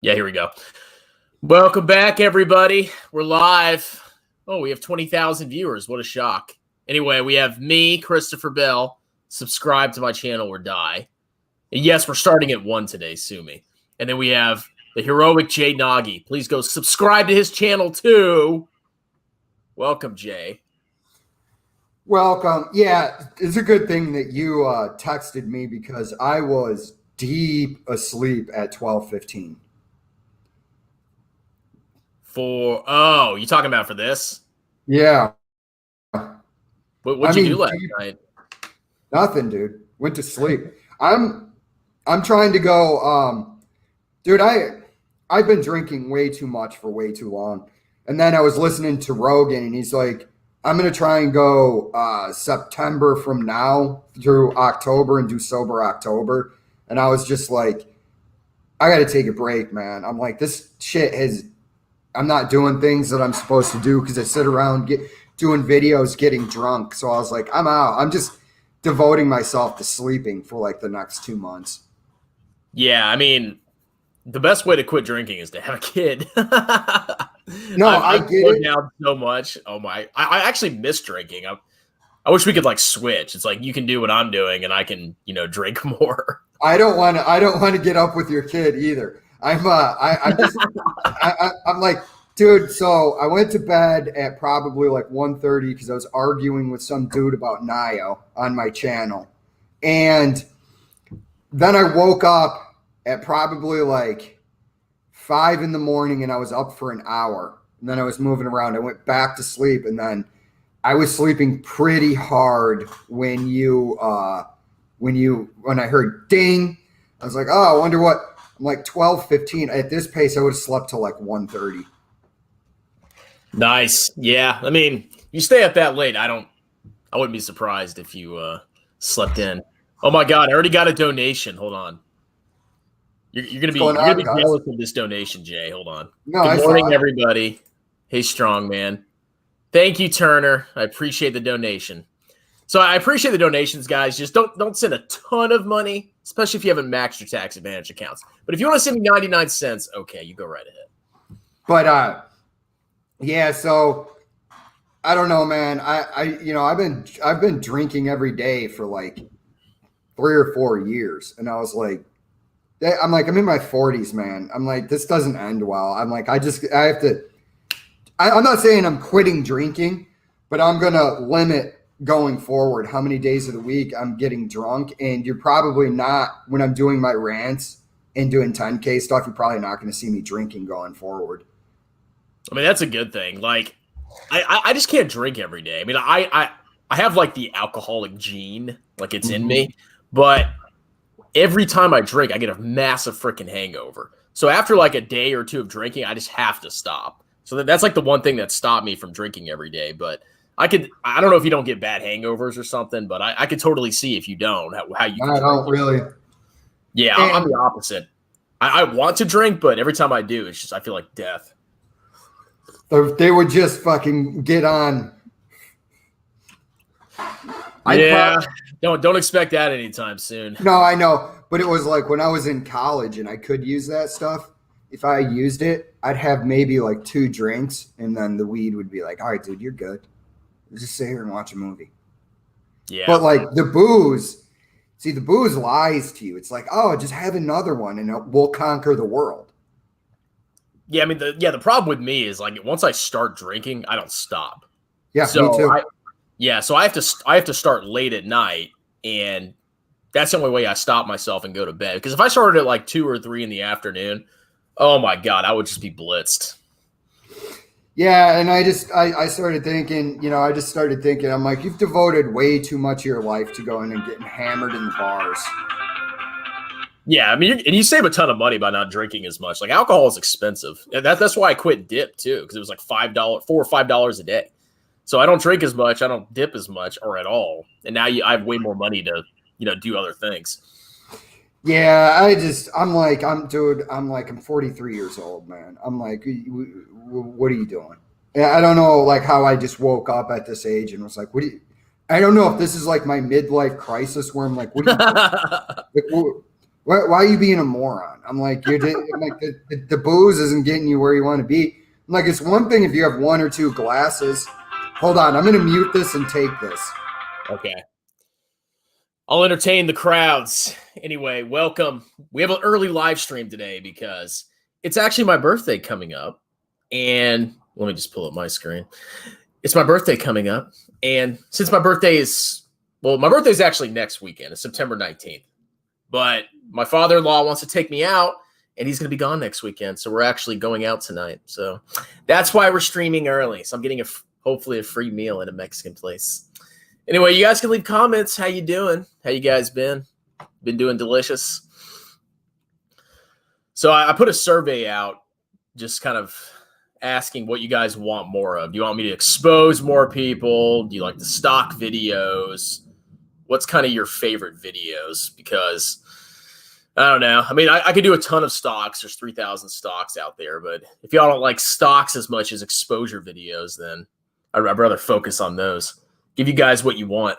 Yeah, here we go. Welcome back, everybody. We're live. Oh, we have 20,000 viewers. What a shock. Anyway, we have me, Christopher Bell. Subscribe to my channel or die. And yes, we're starting at 1 today, sue me. And then we have the heroic Jay Nagy. Please go subscribe to his channel too. Welcome, Jay. Welcome. Yeah, it's a good thing that you texted me because I was deep asleep at 12:15. You talking about for this? Yeah. What'd you do last night? Nothing, dude. Went to sleep. I'm trying to go. Dude, I've been drinking way too much for way too long, and then I was listening to Rogan, and he's like, "I'm gonna try and go September from now through October and do sober October," and I was just like, "I got to take a break, man." I'm like, this shit has. I'm not doing things that I'm supposed to do because I sit around doing videos, getting drunk. So I was like, I'm out. I'm just devoting myself to sleeping for like the next 2 months. Yeah, I mean, the best way to quit drinking is to have a kid. No, I get it. Down so much. Oh my! I actually miss drinking. I wish we could like switch. It's like you can do what I'm doing, and I can drink more. I don't want to get up with your kid either. I'm like, dude, so I went to bed at probably like 1:30 because I was arguing with some dude about Nio on my channel. And then I woke up at probably like 5 in the morning and I was up for an hour. And then I was moving around. I went back to sleep, and then I was sleeping pretty hard when I heard ding. I was like, oh, I wonder what. I'm like 12:15. At this pace, I would have slept till like 1:30. Nice. Yeah. I mean, you stay up that late. I wouldn't be surprised if you slept in. Oh my God. I already got a donation. Hold on. You're gonna be jealous of this donation, Jay. Hold on. No, Good morning, everybody. Hey, strong man. Thank you, Turner. I appreciate the donation. So I appreciate the donations, guys. Just don't send a ton of money, especially if you haven't maxed your tax advantage accounts. But if you want to send me 99 cents, okay, you go right ahead. But yeah, so I don't know, man. I've been drinking every day for like 3 or 4 years, and I was like, I'm in my 40s, man. I'm like, this doesn't end well. I'm like, I have to. I'm not saying I'm quitting drinking, but I'm gonna limit going forward how many days of the week I'm getting drunk. And you're probably not, when I'm doing my rants and doing 10K stuff, you're probably not going to see me drinking going forward. I mean, that's a good thing. Like, I just can't drink every day. I mean, I have like the alcoholic gene, like it's in me, but every time I drink, I get a massive freaking hangover. So after like a day or two of drinking, I just have to stop. So that's like the one thing that stopped me from drinking every day. But I don't know if you don't get bad hangovers or something, but I could totally see if you don't, how you I don't really. Yeah, I'm the opposite. I want to drink, but every time I do, it's just I feel like death. They would just fucking get on. Don't expect that anytime soon. No, I know. But it was like when I was in college and I could use that stuff. If I used it, I'd have maybe like 2 drinks, and then the weed would be like, all right, dude, you're good. Just sit here and watch a movie. Yeah. But like the booze lies to you. It's like, oh, just have another one and we'll conquer the world. Yeah, I mean, the problem with me is like once I start drinking, I don't stop. Yeah, so me too. So I have to start late at night, and that's the only way I stop myself and go to bed. Because if I started at like 2 or 3 in the afternoon, oh my God, I would just be blitzed. Yeah, and I started thinking, I'm like, you've devoted way too much of your life to going and getting hammered in the bars. Yeah, I mean, and you save a ton of money by not drinking as much. Like alcohol is expensive. And that's why I quit dip too, because it was like $4 or $5 a day. So I don't drink as much, I don't dip as much or at all. And now I have way more money to, do other things. Yeah, I'm 43 years old, man. I'm like, what are you doing? I don't know, like how I just woke up at this age and was like, I don't know if this is like my midlife crisis where I'm like, what are you doing? why are you being a moron? I'm like, I'm like the booze isn't getting you where you want to be. I'm like, it's one thing if you have 1 or 2 glasses. Hold on, I'm gonna mute this and take this. Okay. I'll entertain the crowds. Anyway, welcome. We have an early live stream today because it's actually my birthday coming up. And let me just pull up my screen. It's my birthday coming up. And since my birthday is actually next weekend. It's September 19th. But my father-in-law wants to take me out, and he's going to be gone next weekend. So we're actually going out tonight. So that's why we're streaming early. So I'm getting hopefully a free meal at a Mexican place. Anyway, you guys can leave comments. How you doing? How you guys been? Been doing delicious? So I put a survey out just kind of asking what you guys want more of. Do you want me to expose more people? Do you like the stock videos? What's kind of your favorite videos? Because I don't know. I mean, I could do a ton of stocks. There's 3,000 stocks out there. But if y'all don't like stocks as much as exposure videos, then I'd rather focus on those. Give you guys what you want.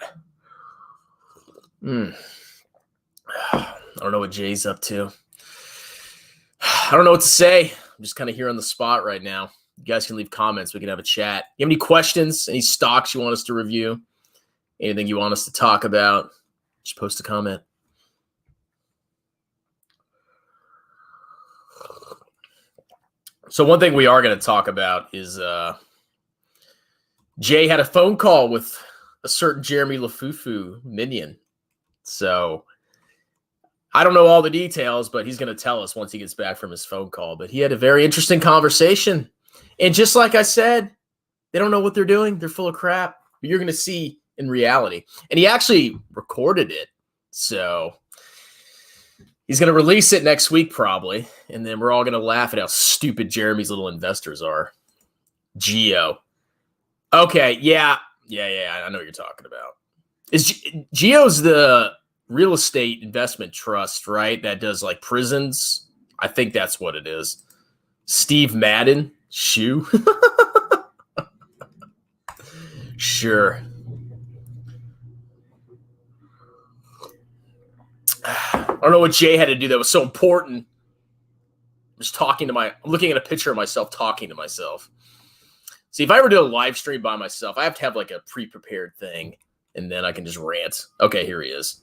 I don't know what Jay's up to. I don't know what to say. I'm just kind of here on the spot right now. You guys can leave comments. We can have a chat. You have any questions? Any stocks you want us to review? Anything you want us to talk about? Just post a comment. So one thing we are going to talk about is Jay had a phone call with a certain Jeremy LaFufu minion. So I don't know all the details, but he's going to tell us once he gets back from his phone call. But he had a very interesting conversation. And just like I said, they don't know what they're doing. They're full of crap. But you're going to see in reality. And he actually recorded it. So he's going to release it next week probably. And then we're all going to laugh at how stupid Jeremy's little investors are. Geo. Okay, yeah. I know what you're talking about. Geo's the real estate investment trust, right? That does like prisons. I think that's what it is. Steve Madden, shoe. Sure. I don't know what Jay had to do that was so important. I'm looking at a picture of myself talking to myself. See, if I ever do a live stream by myself, I have to have like a pre-prepared thing, and then I can just rant. Okay, here he is.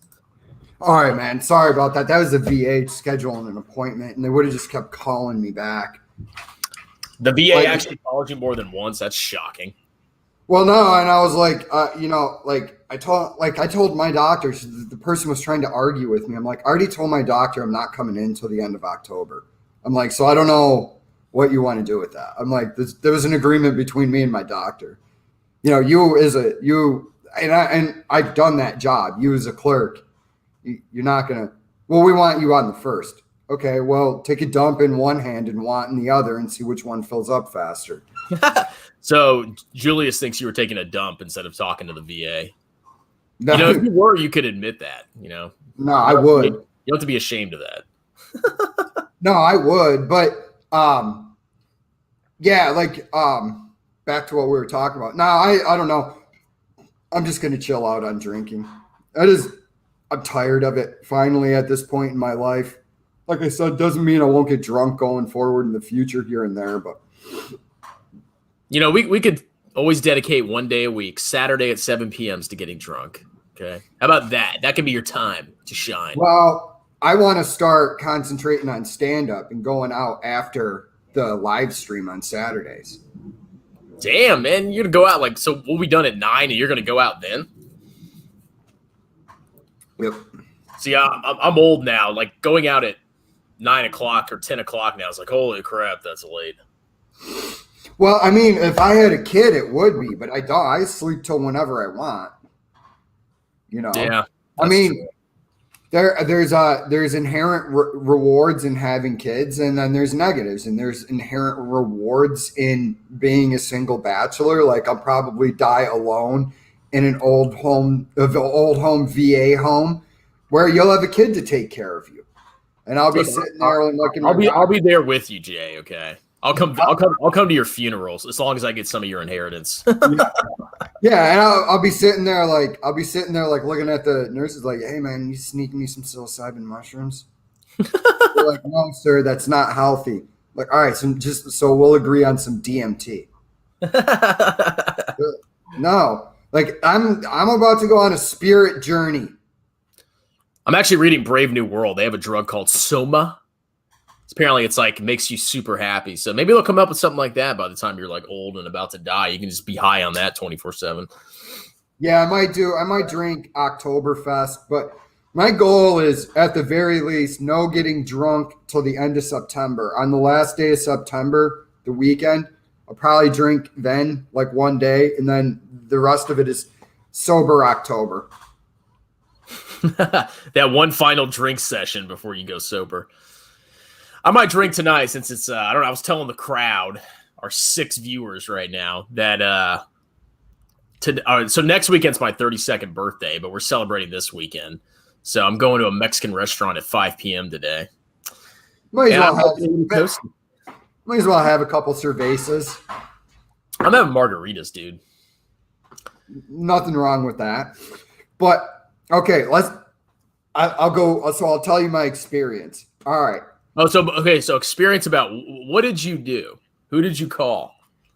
All right, man. Sorry about that. That was the VA scheduling an appointment, and they would have just kept calling me back. The VA actually called you more than once. That's shocking. Well, no, and I was like, I told my doctor, the person was trying to argue with me. I'm like, I already told my doctor I'm not coming in until the end of October. I'm like, so I don't know what you want to do with that. I'm like, there was an agreement between me and my doctor. You know, and I've done that job. You as a clerk, you're not going to, well, we want you on the first. Okay, well, take a dump in one hand and want in the other and see which one fills up faster. So Julius thinks you were taking a dump instead of talking to the VA. No, you know, if you were, you could admit that, you know. No, I would. You don't have to be ashamed of that. No, I would, but back to what we were talking about. No, I don't know. I'm just gonna chill out on drinking. I'm tired of it finally at this point in my life. Like I said, doesn't mean I won't get drunk going forward in the future here and there, but you know, we could always dedicate one day a week, Saturday at 7 p.m. to getting drunk. Okay. How about that? That can be your time to shine. Well, I want to start concentrating on stand-up and going out after the live stream on Saturdays. Damn, man. You're going to go out so we'll be done at 9 and you're going to go out then? Yep. See, I'm old now. Like going out at 9 o'clock or 10 o'clock now is like, holy crap, that's late. Well, I mean, if I had a kid, it would be, but I don't. I sleep till whenever I want. You know. Yeah. I mean, there's inherent rewards in having kids, and then there's negatives, and there's inherent rewards in being a single bachelor. Like I'll probably die alone in an old home VA home where you'll have a kid to take care of you, and I'll be sitting there and looking. I'll be there with you, Jay. Okay. I'll come to your funerals as long as I get some of your inheritance. Yeah, and I'll be sitting there like looking at the nurses like, hey man, you sneaking me some psilocybin mushrooms? They're like, no, sir, that's not healthy. Like, all right, so we'll agree on some DMT. No, like I'm about to go on a spirit journey. I'm actually reading Brave New World. They have a drug called Soma. Apparently, it's like makes you super happy. So maybe they'll come up with something like that by the time you're like old and about to die. You can just be high on that 24/7. Yeah, I might drink Oktoberfest, but my goal is at the very least no getting drunk till the end of September. On the last day of September, the weekend, I'll probably drink then, like one day, and then the rest of it is sober October. That one final drink session before you go sober. I might drink tonight since it's I don't know. I was telling the crowd, our 6 viewers right now, that so next weekend's my 32nd birthday, but we're celebrating this weekend. So I'm going to a Mexican restaurant at 5 p.m. today. Might as well have a couple cervezas. I'm having margaritas, dude. Nothing wrong with that. But okay, I'll go. So I'll tell you my experience. All right. Oh, so experience about what did you do? Who did you call?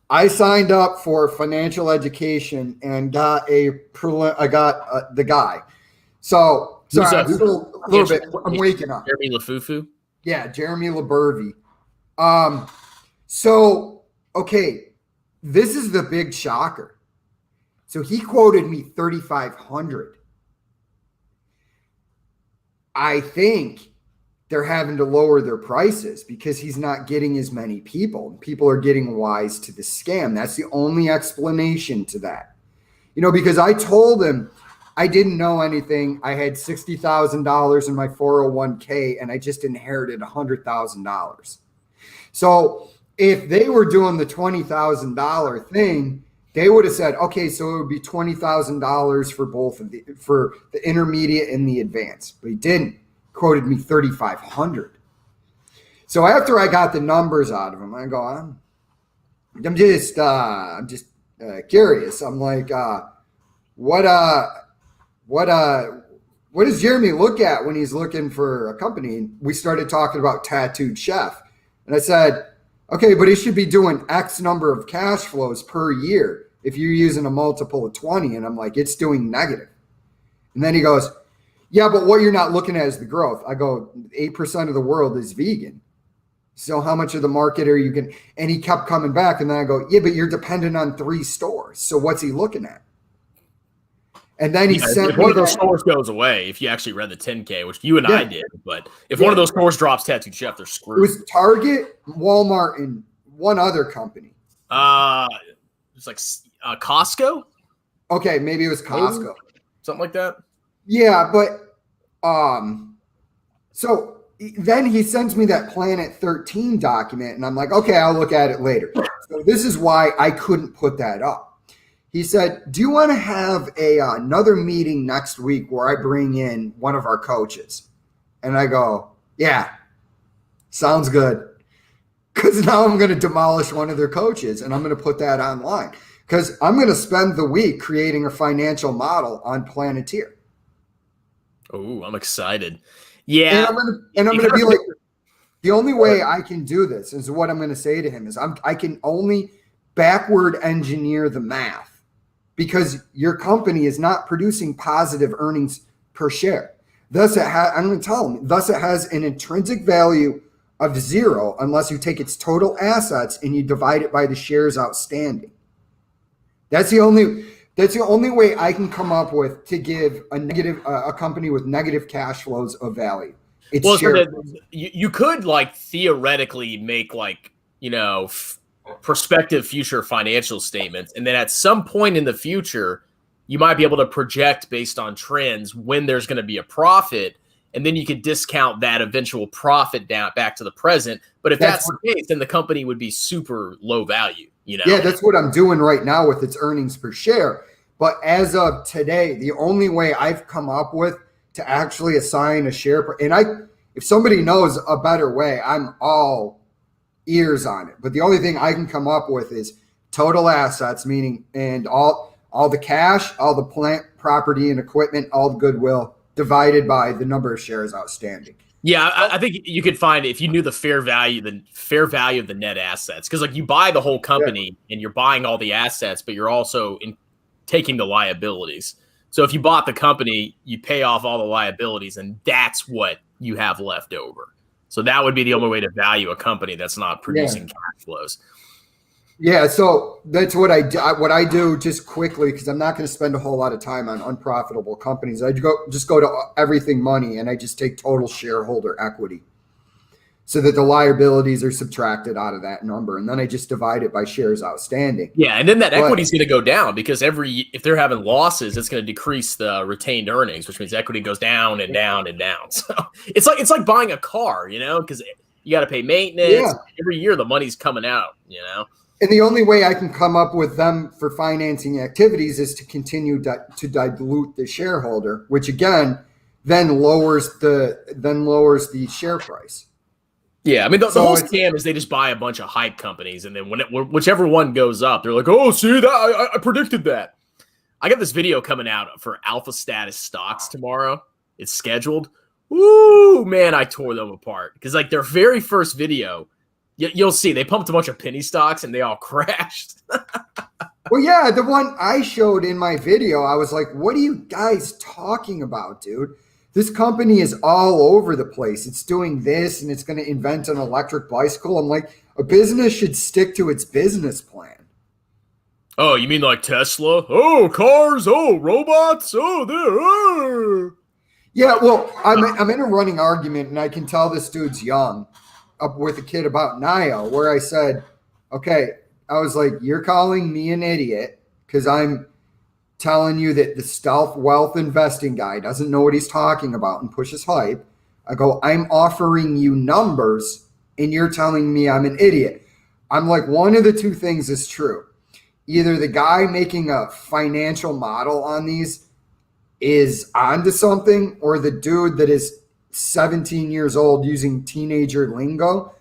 I signed up for financial education and got the guy. So sorry, I'm still a little bit. I'm waking up. Jeremy LaFufu. Yeah, Jeremy LaBervy. So okay, this is the big shocker. So he quoted me 3,500. I think they're having to lower their prices because he's not getting as many people. People are getting wise to the scam. That's the only explanation to that. Because I told him I didn't know anything. I had $60,000 in my 401k and I just inherited $100,000. So if they were doing the $20,000 thing, they would have said, okay, so it would be $20,000 for both of for the intermediate and the advanced. But he didn't. Quoted me 3,500. So after I got the numbers out of him, I go, I'm just curious. I'm like, what does Jeremy look at when he's looking for a company? And we started talking about Tattooed Chef, and I said, okay, but he should be doing X number of cash flows per year if you're using a multiple of 20. And I'm like, it's doing negative. And then he goes, yeah, but what you're not looking at is the growth. I go, 8% of the world is vegan. So how much of the market are you going? And he kept coming back. And then I go, yeah, but you're dependent on 3 stores. So what's he looking at? And then he sent if one of those stores goes away, if you actually read the 10K, which you and I did, but if one of those stores drops Tattooed Chef, they're screwed. It was Target, Walmart, and one other company. It's like Costco. Okay, maybe it was Costco. Something like that. Yeah, but so then he sends me that Planet 13 document, and I'm like, okay, I'll look at it later. So this is why I couldn't put that up. He said, do you want to have another meeting next week where I bring in one of our coaches? And I go, yeah, sounds good. Because now I'm going to demolish one of their coaches, and I'm going to put that online. Because I'm going to spend the week creating a financial model on Planeteer. Oh, I'm excited. Yeah. And I'm going to be like, the only way I can do this is what I'm going to say to him is I can only backward engineer the math because your company is not producing positive earnings per share. Thus, I'm going to tell him, thus it has an intrinsic value of 0 unless you take its total assets and you divide it by the shares outstanding. That's the only way I can come up with to give a company with negative cash flows of value. It's you could like theoretically make like, prospective future financial statements. And then at some point in the future, you might be able to project based on trends when there's going to be a profit. And then you could discount that eventual profit down back to the present. But if that's the case, then the company would be super low value, Yeah, that's what I'm doing right now with its earnings per share. But as of today, the only way I've come up with to actually assign a share, if somebody knows a better way, I'm all ears on it. But the only thing I can come up with is total assets, meaning and all the cash, all the plant, property, and equipment, all the goodwill divided by the number of shares outstanding. Yeah, I think you could find if you knew the fair value of the net assets, because like you buy the whole company and you're buying all the assets, but you're also taking the liabilities. So if you bought the company, you pay off all the liabilities, and that's what you have left over. So that would be the only way to value a company that's not producing cash flows. Yeah, so that's what I do. What I do just quickly, because I'm not going to spend a whole lot of time on unprofitable companies. I go to everything money, and I just take total shareholder equity, so that the liabilities are subtracted out of that number, and then I just divide it by shares outstanding. Yeah, and then that equity is going to go down because if they're having losses, it's going to decrease the retained earnings, which means equity goes down and down and down. So it's like buying a car, because you got to pay maintenance. Yeah. Every year the money's coming out, And the only way I can come up with them for financing activities is to continue to dilute the shareholder, which again then lowers the share price. Yeah, I mean the whole scam is they just buy a bunch of hype companies, and then whichever one goes up, they're like, "Oh, see that I predicted that." I got this video coming out for Alpha Status Stocks tomorrow. It's scheduled. Ooh, man, I tore them apart because like their very first video. You'll see they pumped a bunch of penny stocks and they all crashed. Well, yeah, the one I showed in my video, I was like, what are you guys talking about, dude? This company is all over the place. It's doing this and it's going to invent an electric bicycle. I'm like, a business should stick to its business plan. Oh, you mean like Tesla? Oh, cars. Oh, robots. Oh, there. Yeah, well, I'm in a running argument and I can tell this dude's young. Up with a kid about NIO, where I said, okay, I was like, you're calling me an idiot because I'm telling you that the stealth wealth investing guy doesn't know what he's talking about and pushes hype. I go, I'm offering you numbers and you're telling me I'm an idiot. I'm like, one of the two things is true. Either the guy making a financial model on these is onto something, or the dude that is 17 years old using teenager lingo,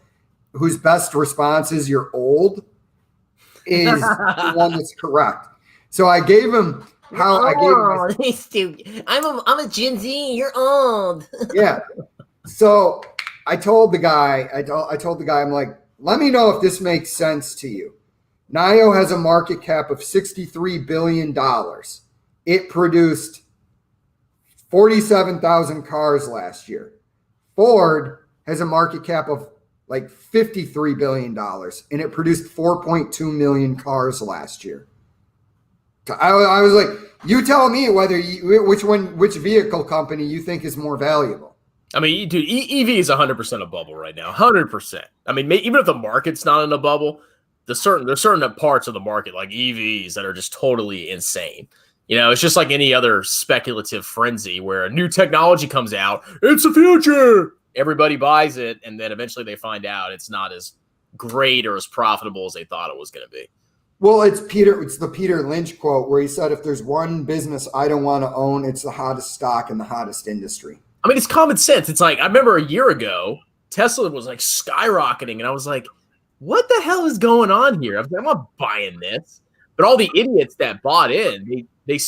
whose best response is "you're old," is the one that's correct. So I gave him He's stupid. I'm a Gen Z. You're old. Yeah. So I told the guy, I'm like, let me know if this makes sense to you. NIO has a market cap of $63 billion. It produced 47,000 cars last year. Ford has a market cap of like $53 billion, and it produced 4.2 million cars last year. I was like, you tell me which vehicle company you think is more valuable. I mean, dude, EV is 100% a bubble right now, 100%. I mean, even if the market's not in a bubble, there's certain parts of the market like EVs that are just totally insane. It's just like any other speculative frenzy where a new technology comes out. It's the future. Everybody buys it, and then eventually they find out it's not as great or as profitable as they thought it was going to be. Well, it's the Peter Lynch quote where he said, if there's one business I don't want to own, it's the hottest stock in the hottest industry. I mean, it's common sense. It's like, I remember a year ago, Tesla was like skyrocketing, and I was like, what the hell is going on here? I'm not buying this. But all the idiots that bought in, they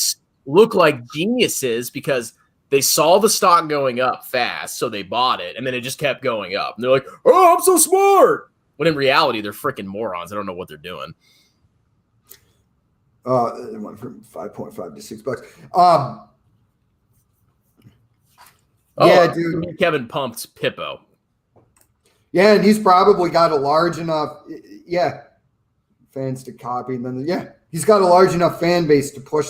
look like geniuses because they saw the stock going up fast, so they bought it, and then it just kept going up. And they're like, oh, I'm so smart. When in reality, they're freaking morons. I don't know what they're doing. It went from 5.5 to $6. Yeah, dude. Kevin pumped Pippo. Yeah, and he's probably got a large enough, fans to copy. And then, he's got a large enough fan base to push.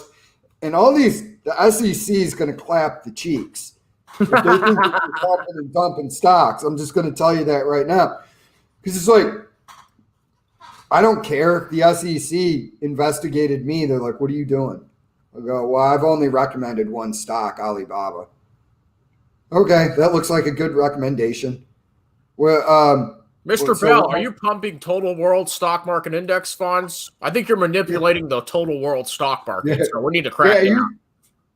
And the SEC is going to clap the cheeks. If they think they're pumping and dumping stocks, I'm just going to tell you that right now. Because it's like, I don't care if the SEC investigated me. They're like, what are you doing? I go, well, I've only recommended one stock, Alibaba. Okay, that looks like a good recommendation. Well, Mr. Bell, are you pumping Total World Stock Market Index funds? I think you're manipulating the Total World Stock Market, so we need to crack down.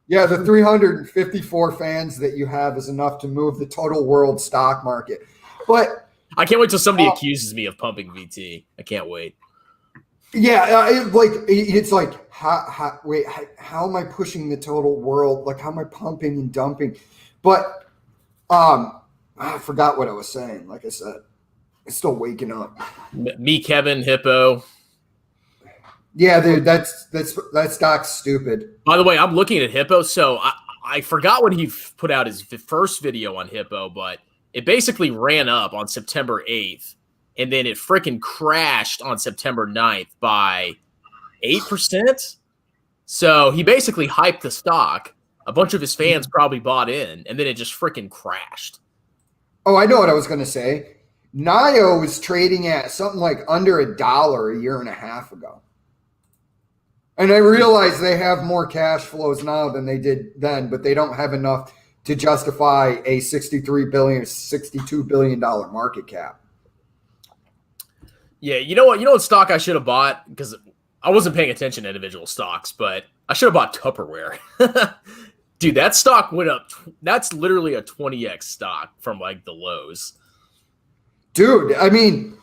Yeah, the 354 fans that you have is enough to move the total world stock market. But I can't wait till somebody accuses me of pumping VT. I can't wait. Yeah, it's like, how am I pushing the total world? Like, how am I pumping and dumping? But I forgot what I was saying. Like I said, I'm still waking up. Me, Kevin, Hippo. Yeah, dude, that stock's stupid. By the way, I'm looking at Hippo, so I forgot when he put out his first video on Hippo, but it basically ran up on September 8th, and then it freaking crashed on September 9th by 8%. So he basically hyped the stock. A bunch of his fans probably bought in, and then it just freaking crashed. Oh, I know what I was going to say. NIO was trading at something like under $1 a year and a half ago. And I realize they have more cash flows now than they did then, but they don't have enough to justify a $62 billion market cap. Yeah, you know what? You know what stock I should have bought? Because I wasn't paying attention to individual stocks, but I should have bought Tupperware. Dude, that stock went up. That's literally a 20x stock from like the lows. Dude, I mean,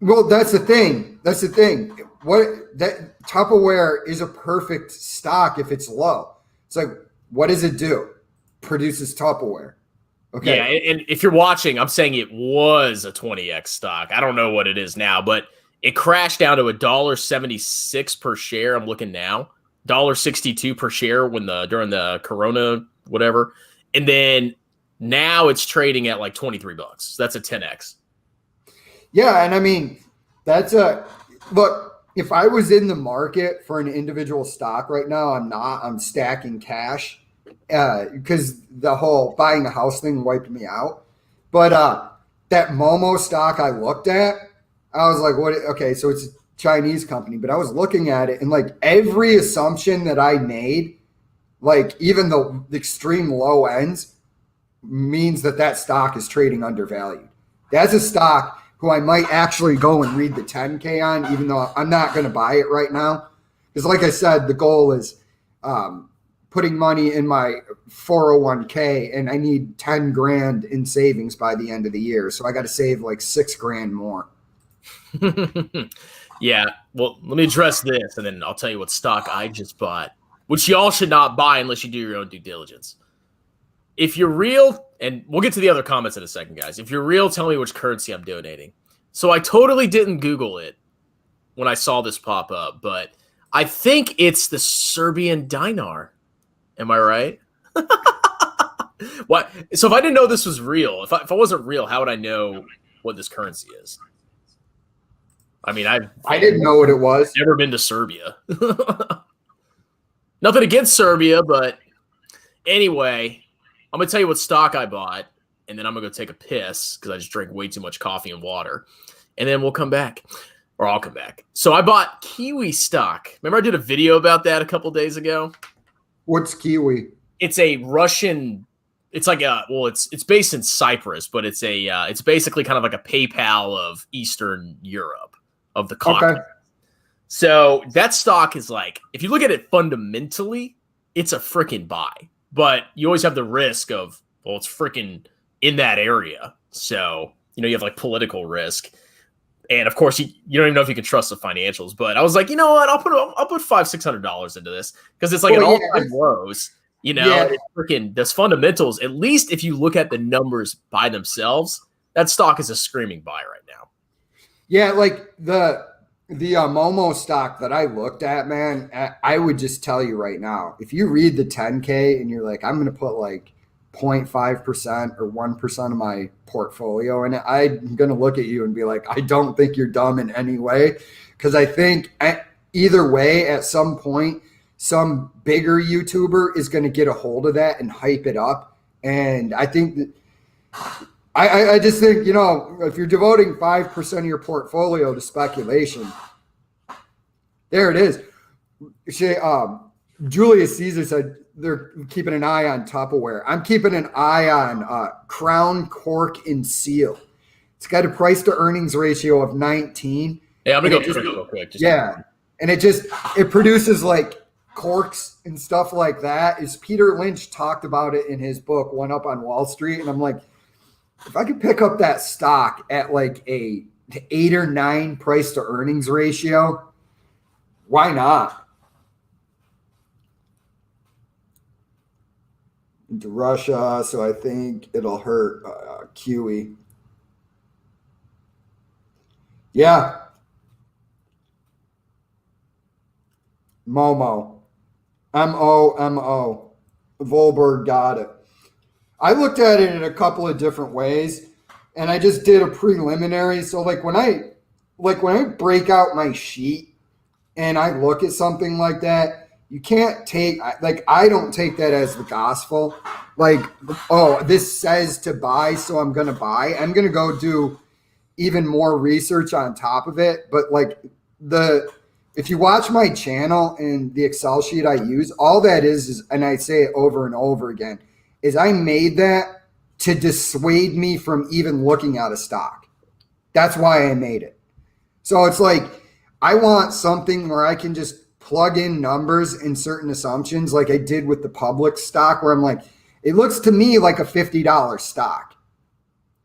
well, that's the thing. That's the thing. That Tupperware is a perfect stock if it's low. It's like, what does it do? Produces Tupperware. Okay. Yeah, and if you're watching, I'm saying it was a 20x stock. I don't know what it is now, but it crashed down to $1.76 per share. I'm looking now. $1.62 per share during the Corona whatever. And then now it's trading at like $23. That's a 10x. Yeah, and I mean, look, if I was in the market for an individual stock right now, I'm not. I'm stacking cash because the whole buying a house thing wiped me out. But that Momo stock I looked at, I was like, what? Okay, so it's a Chinese company, but I was looking at it and like every assumption that I made, like even the extreme low ends, means that stock is trading undervalued. That's a stock who I might actually go and read the 10K on, even though I'm not going to buy it right now. Because like I said, the goal is putting money in my 401k, and I need 10 grand in savings by the end of the year. So I got to save like 6 grand more. Yeah, well, let me address this, and then I'll tell you what stock I just bought, which y'all should not buy unless you do your own due diligence. If you're real, and we'll get to the other comments in a second, guys. If you're real, tell me which currency I'm donating. So I totally didn't Google it when I saw this pop up, but I think it's the Serbian dinar. Am I right? What? So if I didn't know this was real, if I wasn't real, how would I know what this currency is? I mean, I didn't know what it was. Never been to Serbia. Nothing against Serbia, but anyway, I'm gonna tell you what stock I bought, and then I'm gonna go take a piss because I just drank way too much coffee and water, and then we'll come back, or I'll come back. So I bought Kiwi stock. Remember I did a video about that a couple days ago? What's Kiwi? It's a Russian. It's like it's based in Cyprus, but it's basically kind of like a PayPal of Eastern Europe, of the continent. Okay. So that stock is like, if you look at it fundamentally, it's a freaking buy. But you always have the risk of, well, it's freaking in that area. So, you have like political risk. And of course, you don't even know if you can trust the financials. But I was like, you know what? I'll put $500-$600 into this because it's like an all-time lows. It's freaking those fundamentals. At least if you look at the numbers by themselves, that stock is a screaming buy right now. Yeah, like the Momo stock that I looked at, man, I would just tell you right now, if you read the 10K and you're like, I'm going to put like 0.5% or 1% of my portfolio in it, I'm going to look at you and be like, I don't think you're dumb in any way. Because I think either way, at some point, some bigger YouTuber is going to get a hold of that and hype it up. And I think that I just think, if you're devoting 5% of your portfolio to speculation, there it is. Julius Caesar said they're keeping an eye on Tupperware. I'm keeping an eye on Crown, Cork, and Seal. It's got a price to earnings ratio of 19. Yeah, I'm going to go real quick. And it produces like corks and stuff like that. Is Peter Lynch talked about it in his book, One Up on Wall Street. And I'm like, if I could pick up that stock at like a 8 or 9 price to earnings ratio, why not? Into Russia, so I think it'll hurt QE. Yeah. Momo. M-O-M-O. Volberg got it. I looked at it in a couple of different ways, and I just did a preliminary. So like when I break out my sheet and I look at something like that, you can't take, like, I don't take that as the gospel. Like, oh, this says to buy, so I'm going to buy. I'm going to go do even more research on top of it. But like if you watch my channel and the Excel sheet I use, all that is, and I say it over and over again, is I made that to dissuade me from even looking at a stock. That's why I made it. So it's like, I want something where I can just plug in numbers and certain assumptions like I did with the public stock, where I'm like, it looks to me like a $50 stock.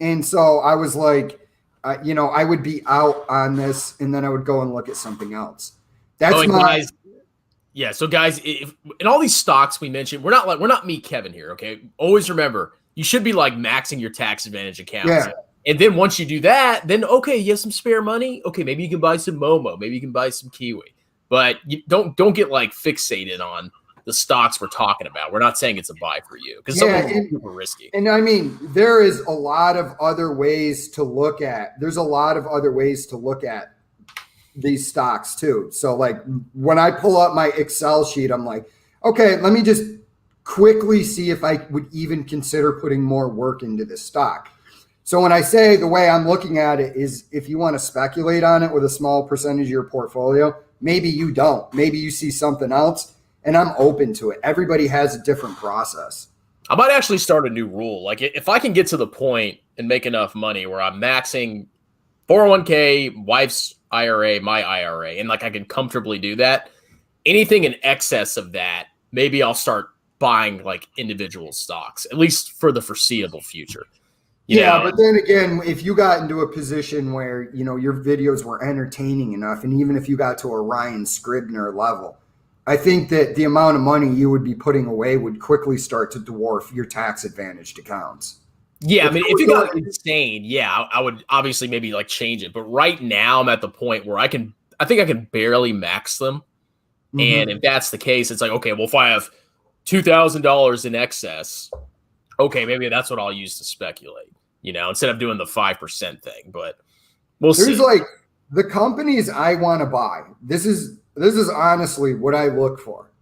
And so I was like, I would be out on this, and then I would go and look at something else. That's guys. Yeah, so guys, in all these stocks we mentioned, we're not me, Kevin here. Okay, always remember you should be like maxing your tax advantage accounts. Yeah. And then once you do that, then okay, you have some spare money. Okay, maybe you can buy some Momo, maybe you can buy some Kiwi, but you don't get like fixated on the stocks we're talking about. We're not saying it's a buy for you because some of them are super risky. And I mean, there is a lot of other ways to look at. There's a lot of other ways to look at these stocks too. So like when I pull up my Excel sheet, I'm like, okay, let me just quickly see if I would even consider putting more work into this stock. So when I say the way I'm looking at it is, if you want to speculate on it with a small percentage of your portfolio, maybe you don't. Maybe you see something else, and I'm open to it. Everybody has a different process. I might actually start a new rule. Like if I can get to the point and make enough money where I'm maxing 401k, wife's IRA, my IRA, and like I can comfortably do that, anything in excess of that, maybe I'll start buying like individual stocks, at least for the foreseeable future. You know? But then again, if you got into a position where, your videos were entertaining enough, and even if you got to a Ryan Scribner level, I think that the amount of money you would be putting away would quickly start to dwarf your tax advantaged accounts. Yeah, I mean, if you got insane, I would obviously maybe like change it. But right now I'm at the point where I think I can barely max them. Mm-hmm. And if that's the case, it's like, okay, well, if I have $2,000 in excess, okay, maybe that's what I'll use to speculate, instead of doing the 5% thing. But we'll see. There's like the companies I want to buy. This is honestly what I look for.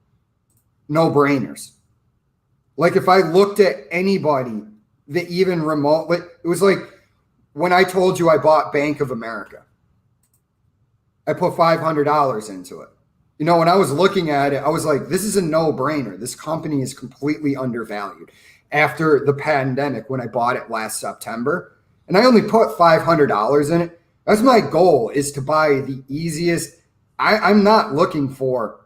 No brainers. Like if I looked at anybody that even remotely, it was like when I told you I bought Bank of America, I put $500 into it. When I was looking at it, I was like, this is a no-brainer. This company is completely undervalued. After the pandemic, when I bought it last September, and I only put $500 in it, that's my goal, is to buy the easiest. I'm not looking for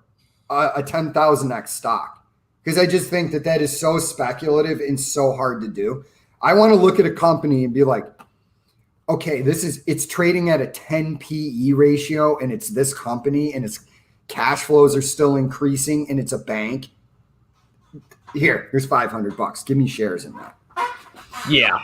a 10,000x stock, because I just think that is so speculative and so hard to do. I want to look at a company and be like, okay, it's trading at a 10 PE ratio, and it's this company, and its cash flows are still increasing, and it's a bank. Here's $500. Give me shares in that. Yeah.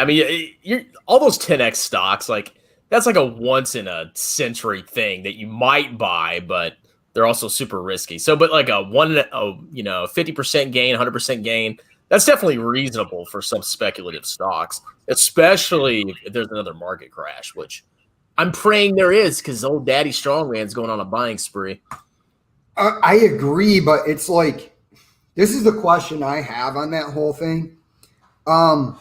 I mean, all those 10x stocks, like that's like a once in a century thing that you might buy, but they're also super risky. So, but like a 50% gain, 100% gain, that's definitely reasonable for some speculative stocks, especially if there's another market crash, which I'm praying there is, because old Daddy Strongman's going on a buying spree. I agree, but it's like, this is the question I have on that whole thing. So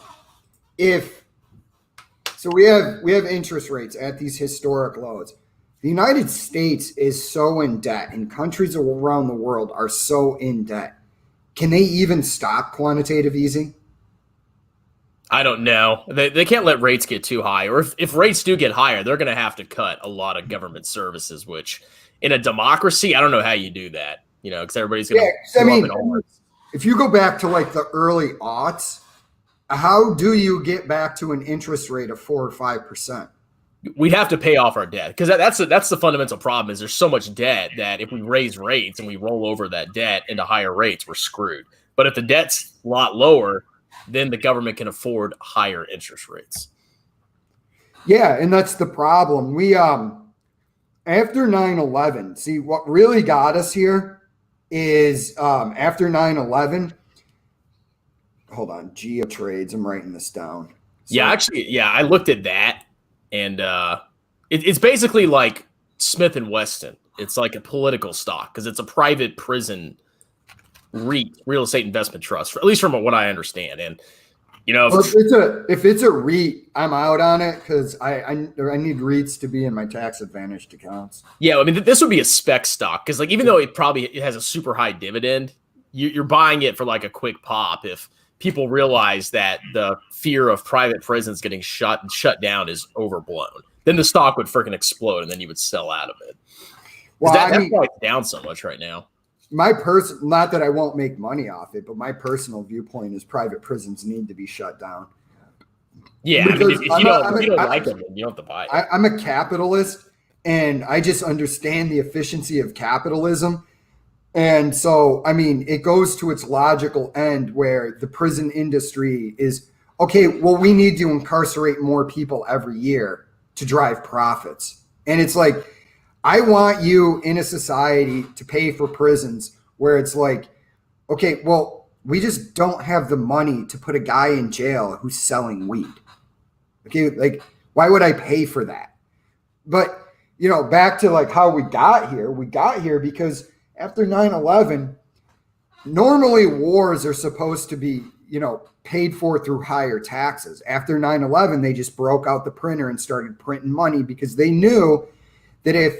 we have interest rates at these historic lows. The United States is so in debt, and countries around the world are so in debt. Can they even stop quantitative easing? I don't know. They can't let rates get too high. Or if rates do get higher, they're going to have to cut a lot of government services, which in a democracy, I don't know how you do that, because everybody's going to. If you go back to like the early aughts, how do you get back to an interest rate of 4 or 5%? We'd have to pay off our debt, because that's the fundamental problem. Is there's so much debt that if we raise rates and we roll over that debt into higher rates, we're screwed. But if the debt's a lot lower, then the government can afford higher interest rates. Yeah, and that's the problem. We after 9/11, see what really got us here is after 9/11. Hold on, Geo trades. I'm writing this down. So, I looked at that, and it's basically like Smith and Wesson. It's like a political stock because it's a private prison REIT, real estate investment trust, at least from what I understand. And if it's a REIT, I'm out on it because I need REITs to be in my tax advantaged accounts. Yeah, I mean this would be a spec stock because like even though it has a super high dividend, you're buying it for like a quick pop if people realize that the fear of private prisons getting shut down is overblown. Then the stock would freaking explode, and then you would sell out of it. Well, that's why it's down so much right now. Not that I won't make money off it, but my personal viewpoint is private prisons need to be shut down. Yeah, I mean, if you don't like them, then you don't have to buy it. I'm a capitalist, and I just understand the efficiency of capitalism. And so, I mean, it goes to its logical end where the prison industry is, okay, well, we need to incarcerate more people every year to drive profits. And it's like, I want you in a society to pay for prisons where it's like, okay, well, we just don't have the money to put a guy in jail who's selling weed. Okay, like, why would I pay for that? But, back to like how we got here because after 9/11, normally wars are supposed to be, paid for through higher taxes. After 9/11, they just broke out the printer and started printing money because they knew that if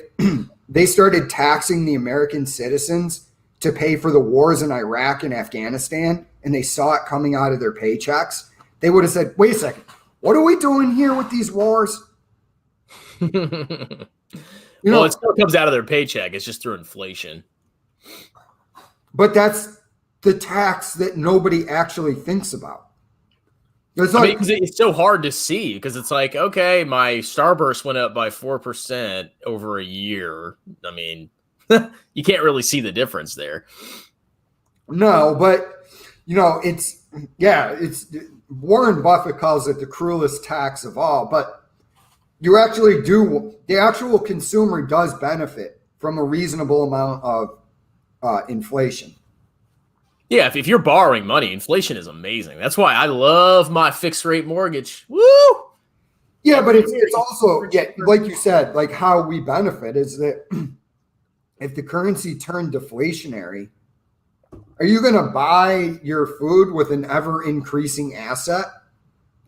they started taxing the American citizens to pay for the wars in Iraq and Afghanistan, and they saw it coming out of their paychecks, they would have said, wait a second, what are we doing here with these wars? It still comes out of their paycheck. It's just through inflation. But that's the tax that nobody actually thinks about. Because it's so hard to see because it's like, okay, my Starburst went up by 4% over a year. I mean, you can't really see the difference there. No, but, it's Warren Buffett calls it the cruelest tax of all, but the actual consumer does benefit from a reasonable amount of inflation. Yeah, if you're borrowing money, inflation is amazing. That's why I love my fixed rate mortgage. Woo! Yeah, but it's also, like you said, like how we benefit is that if the currency turned deflationary, are you going to buy your food with an ever increasing asset?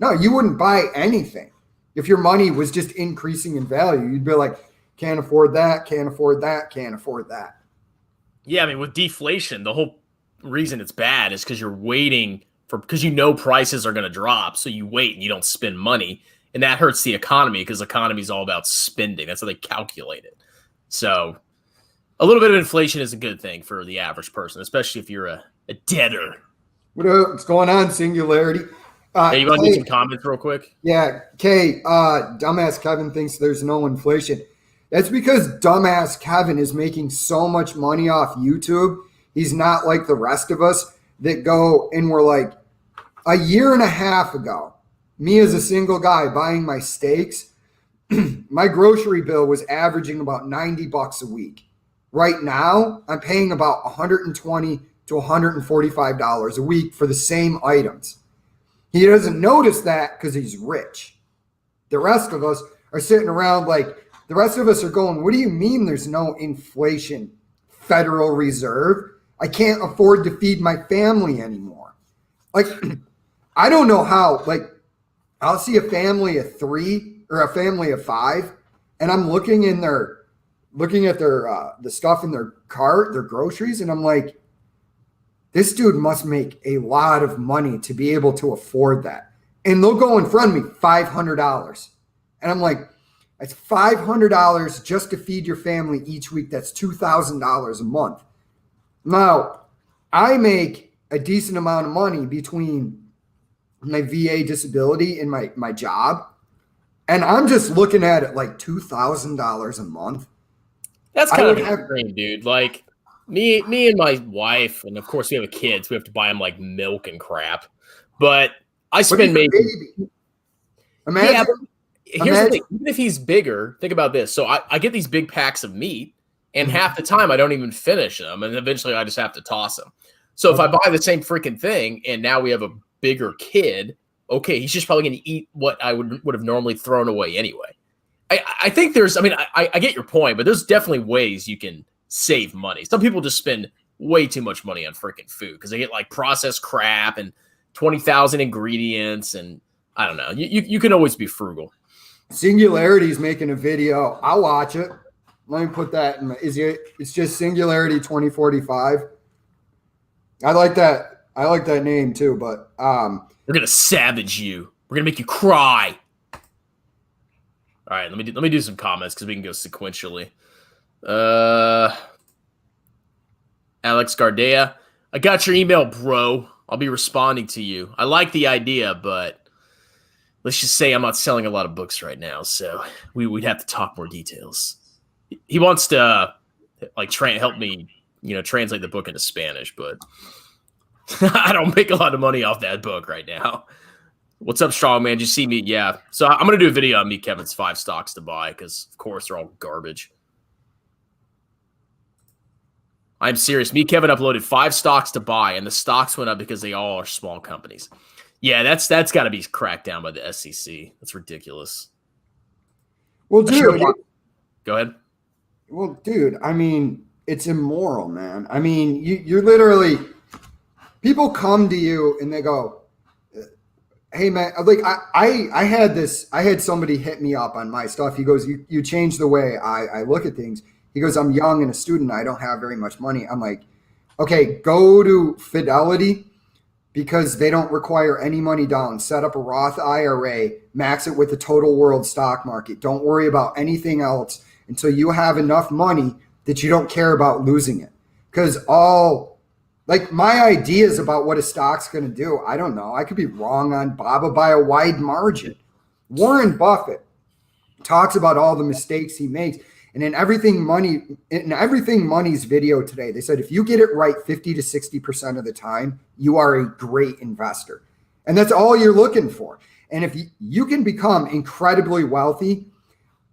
No, you wouldn't buy anything. If your money was just increasing in value, you'd be like, can't afford that, can't afford that, can't afford that. Yeah, I mean, with deflation, the whole reason it's bad is because you're waiting because prices are going to drop. So you wait and you don't spend money. And that hurts the economy because the economy is all about spending. That's how they calculate it. So a little bit of inflation is a good thing for the average person, especially if you're a debtor. What's going on, Singularity? Hey, you want to do some comments real quick? Yeah. Kay, dumbass Kevin thinks there's no inflation. That's because dumbass Kevin is making so much money off YouTube. He's not like the rest of us that go and we're like a year and a half ago, me as a single guy buying my steaks, my grocery bill was averaging about $90 a week. Right now, I'm paying about $120 to $145 a week for the same items. He doesn't notice that because he's rich. The rest of us are sitting around like, the rest of us are going, what do you mean there's no inflation? Federal Reserve? I can't afford to feed my family anymore. Like, I don't know how, like, I'll see a family of 3 or a family of 5, and I'm looking at their the stuff in their cart, their groceries, and I'm like, this dude must make a lot of money to be able to afford that. And they'll go in front of me, $500. And I'm like, that's $500 just to feed your family each week. That's $2,000 a month. Now, I make a decent amount of money between my VA disability and my job. And I'm just looking at it like $2,000 a month. That's kind of extreme, dude. Like me and my wife, and of course we have kids. We have to buy them like milk and crap. but I But spend he's a maybe. baby. Imagine. Yeah, but here's the thing. Even if he's bigger, think about this. So I get these big packs of meat, and half the time I don't even finish them, and eventually I just have to toss them. So if I buy the same freaking thing, and now we have a bigger kid, okay, he's just probably going to eat what I would have normally thrown away anyway. I think there's, I mean, I get your point, but there's definitely ways you can save money. Some people just spend way too much money on freaking food because they get like processed crap and 20,000 ingredients, and I don't know. You can always be frugal. Singularity's making a video. I'll watch it. Let me put that in. It's just Singularity 2045. I like that. I like that name too. But we're gonna savage you. We're gonna make you cry. All right, let me do some comments because we can go sequentially. Alex Gardea, I got your email, bro. I'll be responding to you. I like the idea, but let's just say I'm not selling a lot of books right now, so we'd have to talk more details. He wants to like help me, translate the book into Spanish, but I don't make a lot of money off that book right now. What's up, strong man? Did you see me? Yeah. So I'm gonna do a video on me Kevin's 5 stocks to buy because of course they're all garbage. I'm serious. Me Kevin uploaded 5 stocks to buy, and the stocks went up because they all are small companies. Yeah, that's got to be cracked down by the SEC. That's ridiculous. Well, dude. Go ahead. Well, dude, I mean, it's immoral, man. I mean, you're literally, people come to you and they go, hey, man, like I had somebody hit me up on my stuff. He goes, you changed the way I look at things. He goes, I'm young and a student. I don't have very much money. I'm like, okay, go to Fidelity because they don't require any money down. Set up a Roth IRA, max it with the total world stock market. Don't worry about anything else until you have enough money that you don't care about losing it. Because my ideas about what a stock's going to do, I don't know. I could be wrong on BABA by a wide margin. Warren Buffett talks about all the mistakes he makes. And in Everything Money's video today, they said if you get it right 50 to 60% of the time, you are a great investor. And that's all you're looking for. And if you can become incredibly wealthy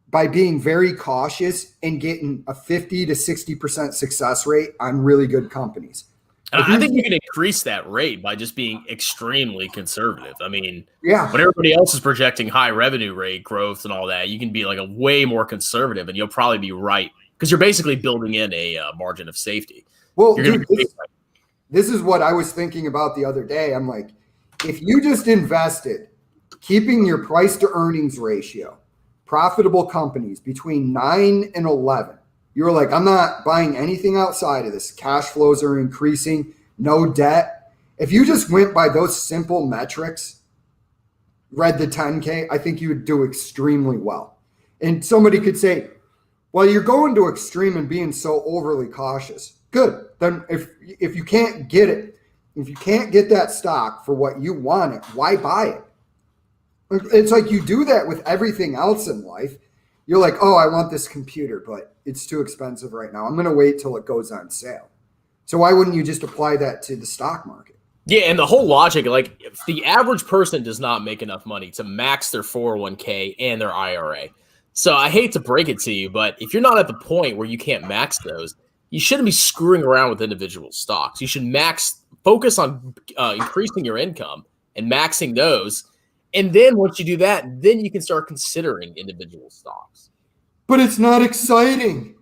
by being very cautious and getting a 50 to 60% success rate on really good companies. I think you can increase that rate by just being extremely conservative. I mean, yeah, when everybody else is projecting high revenue rate growth and all that, you can be like a way more conservative, and you'll probably be right because you're basically building in a margin of safety. Well, dude, this is what I was thinking about the other day. I'm like, if you just invested, keeping your price to earnings ratio, profitable companies between 9 and 11. You were like, I'm not buying anything outside of this. Cash flows are increasing, no debt. If you just went by those simple metrics, read the 10K, I think you would do extremely well. And somebody could say, well, you're going to extreme and being so overly cautious. Good. Then if you can't get it, if you can't get that stock for what you want it, why buy it? It's like you do that with everything else in life. You're like, oh, I want this computer, but it's too expensive right now. I'm going to wait till it goes on sale. So why wouldn't you just apply that to the stock market? Yeah, and the whole logic, like if the average person does not make enough money to max their 401k and their IRA. So I hate to break it to you, but if you're not at the point where you can't max those, you shouldn't be screwing around with individual stocks. You should focus on increasing your income and maxing those. And then once you do that, then you can start considering individual stocks. But it's not exciting.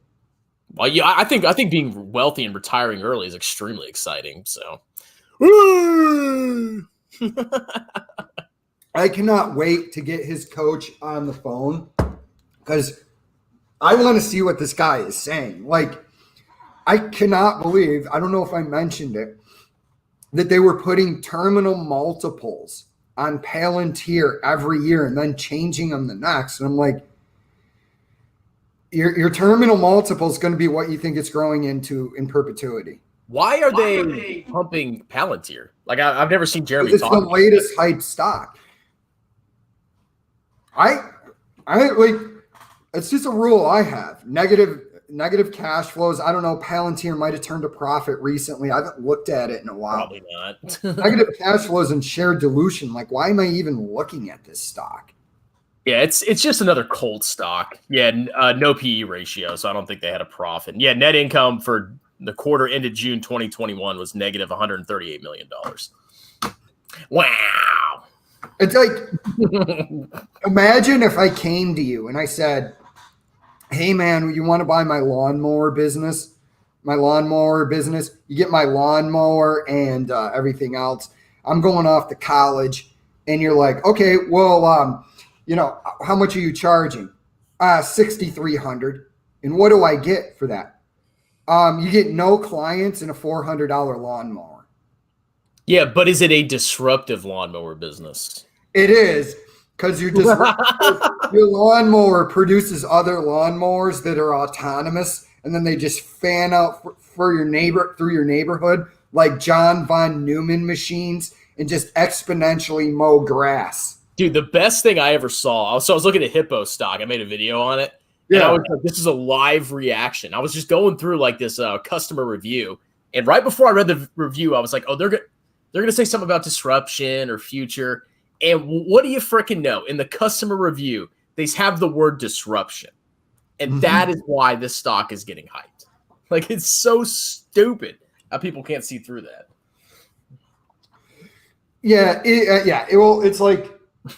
Well, yeah, I think being wealthy and retiring early is extremely exciting. So, I cannot wait to get his coach on the phone because I want to see what this guy is saying. Like, I cannot believe, I don't know if I mentioned it, that they were putting terminal multiples on Palantir every year and then changing them the next. And I'm like, your terminal multiple is going to be what you think it's growing into in perpetuity. Why are they pumping Palantir? Like I've never seen Jeremy talk. It's the latest hype stock. I like, it's just a rule I have. Negative negative cash flows. I don't know. Palantir might have turned a profit recently. I haven't looked at it in a while. Probably not. Negative cash flows and share dilution. Like, why am I even looking at this stock? Yeah, it's just another cold stock. Yeah, no PE ratio, so I don't think they had a profit. Yeah, net income for the quarter ended June 2021 was negative $138 million. Wow. It's like, imagine if I came to you and I said, hey, man, you want to buy my lawnmower business? You get my lawnmower and everything else. I'm going off to college. And you're like, okay, well, how much are you charging? $6,300. And what do I get for that? You get no clients and a $400 lawnmower. Yeah, but is it a disruptive lawnmower business? It is, because your lawnmower produces other lawnmowers that are autonomous, and then they just fan out through your neighborhood like John von Neumann machines and just exponentially mow grass. Dude, the best thing I ever saw. So I was looking at Hippo stock. I made a video on it. Yeah. And I was like, this is a live reaction. I was just going through like this customer review, and right before I read the review, I was like, oh, they're gonna say something about disruption or future. And what do you freaking know? In the customer review, they have the word disruption. And that is why this stock is getting hyped. Like, it's so stupid how people can't see through that. Yeah, it's like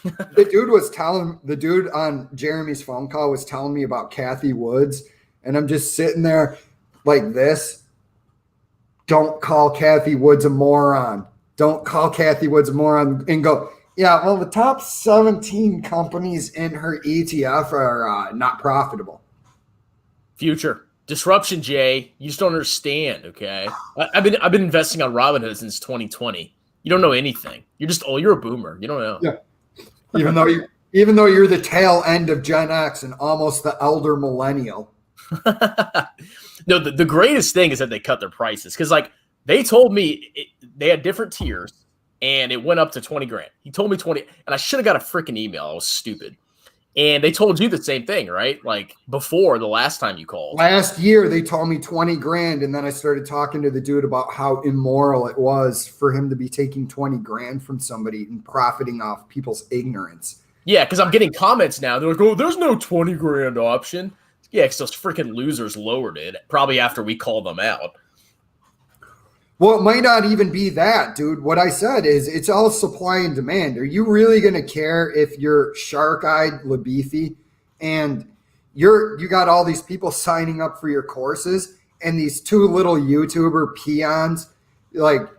the dude on Jeremy's phone call was telling me about Kathy Woods, and I'm just sitting there like this. Don't call Kathy Woods a moron. Don't call Kathy Woods a moron, and go, yeah, well, the top 17 companies in her ETF are not profitable. Future. Disruption, Jay. You just don't understand, okay? I've been investing on Robinhood since 2020. You don't know anything. You're a boomer. You don't know. Yeah. Even though you're the tail end of Gen X and almost the elder millennial. No, the greatest thing is that they cut their prices, because like they told me they had different tiers and it went up to 20 grand. He told me 20, and I should have got a freaking email. I was stupid. And they told you the same thing, right? Like before the last time you called. Last year, they told me 20 grand. And then I started talking to the dude about how immoral it was for him to be taking 20 grand from somebody and profiting off people's ignorance. Yeah, because I'm getting comments now. They're like, oh, there's no 20 grand option. Yeah, because those freaking losers lowered it, probably after we called them out. Well, it might not even be that, dude. What I said is it's all supply and demand. Are you really going to care if you're shark-eyed Labithi and you got all these people signing up for your courses and these two little YouTuber peons like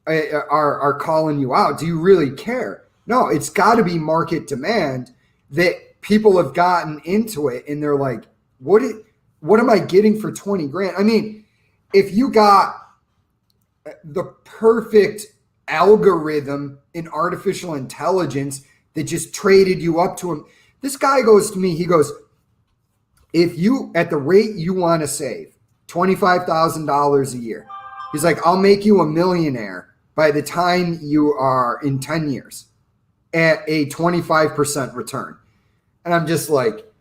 are calling you out? Do you really care? No, it's got to be market demand that people have gotten into it and they're like, what am I getting for 20 grand? I mean, if you got the perfect algorithm in artificial intelligence that just traded you up to him. This guy goes to me, he goes, if you, at the rate you want to save, $25,000 a year, he's like, I'll make you a millionaire by the time you are in 10 years at a 25% return. And I'm just like,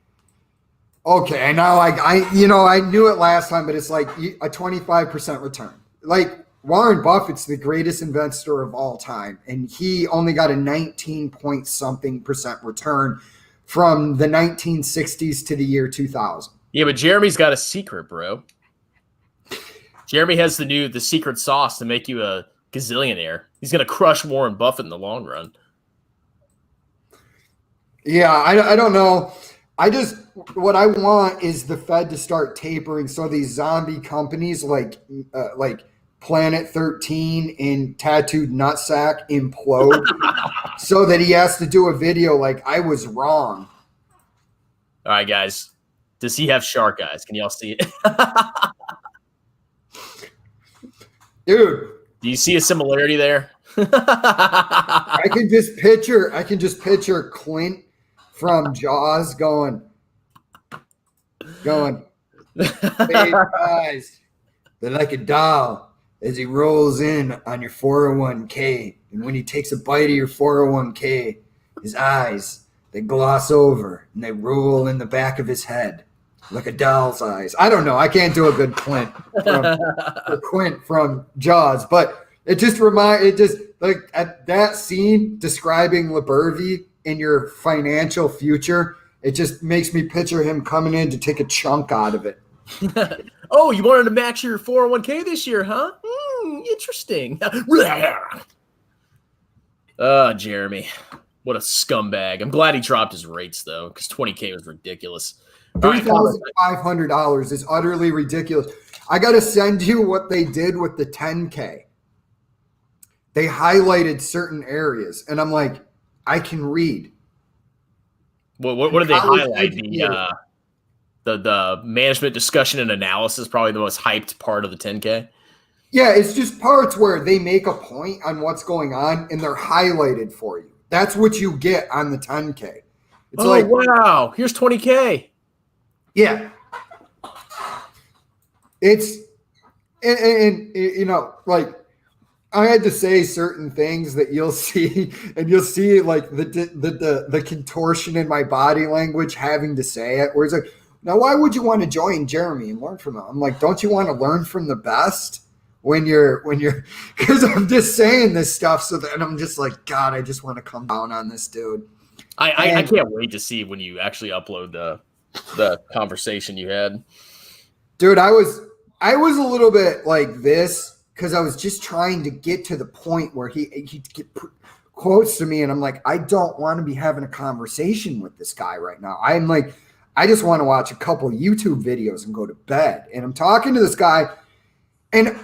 okay, now I knew it last time, but it's like a 25% return. Like, Warren Buffett's the greatest investor of all time, and he only got a 19 point something percent return from the 1960s to the year 2000. Yeah, but Jeremy's got a secret, bro. Jeremy has the secret sauce to make you a gazillionaire. He's going to crush Warren Buffett in the long run. Yeah, I don't know. What I want is the Fed to start tapering so these zombie companies like Planet 13 and Tattooed Nutsack implode so that he has to do a video like, I was wrong. All right, guys. Does he have shark eyes? Can y'all see it? Dude. Do you see a similarity there? I can just picture Clint from Jaws going, hey guys, they're like a doll. As he rolls in on your 401k. And when he takes a bite of your 401k, his eyes, they gloss over and they roll in the back of his head. like a doll's eyes. I don't know. I can't do a good Quint from Jaws, but it just like at that scene describing LeBurvey in your financial future, it just makes me picture him coming in to take a chunk out of it. Oh, you wanted to max your 401k this year, huh? Interesting. Jeremy. What a scumbag. I'm glad he dropped his rates, though, because 20K was ridiculous. $3,500 is utterly ridiculous. I got to send you what they did with the 10K. They highlighted certain areas, and I'm like, I can read. What did they highlight? The management discussion and analysis, probably the most hyped part of the 10K. Yeah, it's just parts where they make a point on what's going on, and they're highlighted for you. That's what you get on the 10K. It's wow, here's 20K. Yeah. It's and you know, like I had to say certain things that you'll see, and you'll see like the contortion in my body language having to say it, where it's like, now why would you want to join Jeremy and learn from him? I'm like, don't you want to learn from the best? When you're, because I'm just saying this stuff, so that, and I'm just like, God, I just want to come down on this dude. I can't wait to see when you actually upload the conversation you had. Dude, I was a little bit like this because I was just trying to get to the point where he quotes to me, and I'm like, I don't want to be having a conversation with this guy right now. I'm like, I just want to watch a couple YouTube videos and go to bed. And I'm talking to this guy, and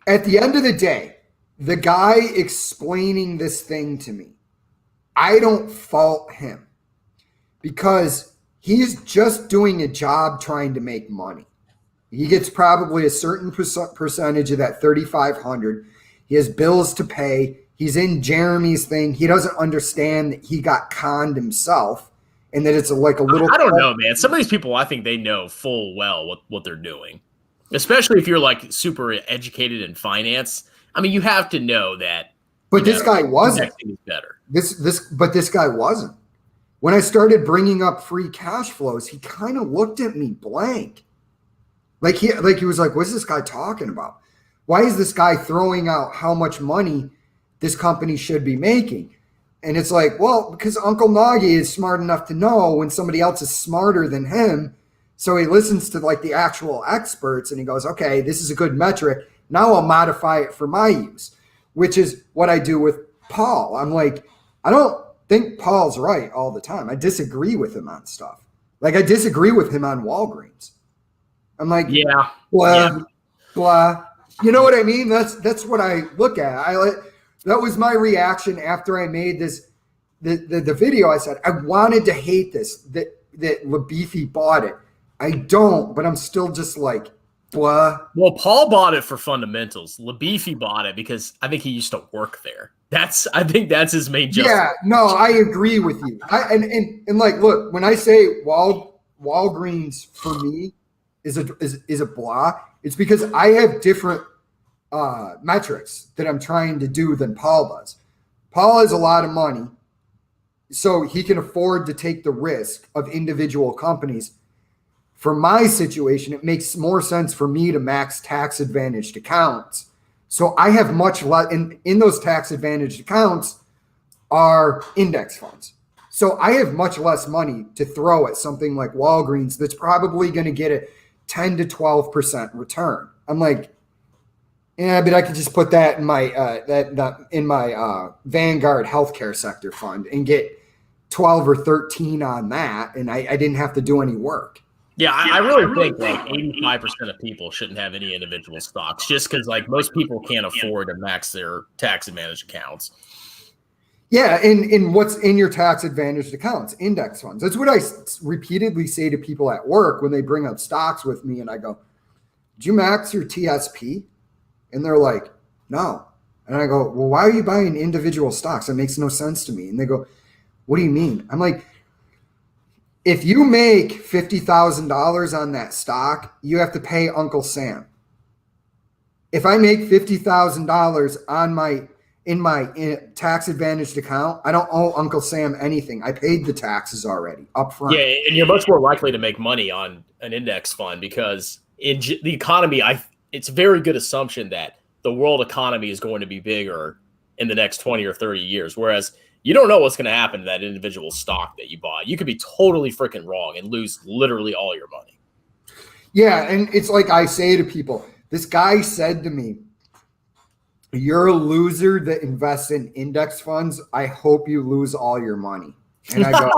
at the end of the day, the guy explaining this thing to me, I don't fault him because he's just doing a job trying to make money. He gets probably a certain percentage of that $3,500. He has bills to pay. He's in Jeremy's thing. He doesn't understand that he got conned himself and that it's like a little. I don't know, man. Some of these people, I think they know full well what they're doing. Especially if you're like super educated in finance. I mean, you have to know that. But this guy wasn't. Better. But this guy wasn't. When I started bringing up free cash flows, he kind of looked at me blank. Like he was like, what's this guy talking about? Why is this guy throwing out how much money this company should be making? And it's like, well, because Uncle Nagi is smart enough to know when somebody else is smarter than him. So he listens to like the actual experts and he goes, okay, this is a good metric. Now I'll modify it for my use, which is what I do with Paul. I'm like, I don't think Paul's right all the time. I disagree with him on stuff. Like I disagree with him on Walgreens. I'm like, blah. You know what I mean? That's what I look at. That was my reaction after I made the video. I said, I wanted to hate this, that LaBeefy bought it. I don't, but I'm still just like, blah. Well, Paul bought it for fundamentals. LaBeefy bought it because I think he used to work there. I think that's his main justice. Yeah, no, I agree with you. And like, look, when I say Walgreens for me is a blah, it's because I have different metrics that I'm trying to do than Paul does. Paul has a lot of money, so he can afford to take the risk of individual companies. For my situation, it makes more sense for me to max tax advantaged accounts. So I have much less in those tax advantaged accounts are index funds. So I have much less money to throw at something like Walgreens that's probably going to get a 10 to 12% return. I'm like, yeah, but I could just put that in my Vanguard healthcare sector fund and get 12 or 13 on that, and I didn't have to do any work. Yeah, I really think like 85% of people shouldn't have any individual stocks just because like most people can't afford to max their tax advantage accounts. Yeah, in what's in your tax advantaged accounts, index funds. That's what I repeatedly say to people at work when they bring up stocks with me, and I go, "Did you max your TSP?" And they're like, "No." And I go, "Well, why are you buying individual stocks? That makes no sense to me." And they go, "What do you mean?" I'm like, if you make $50,000 on that stock, you have to pay Uncle Sam. If I make $50,000 on my in my tax advantaged account. I don't owe Uncle Sam anything. I paid the taxes already up front. Yeah, and you're much more likely to make money on an index fund because in the economy, it's a very good assumption that the world economy is going to be bigger in the next 20 or 30 years, whereas you don't know what's going to happen to that individual stock that you bought. You could be totally freaking wrong and lose literally all your money. Yeah, and it's like I say to people, this guy said to me, "You're a loser that invests in index funds. I hope you lose all your money." And I go,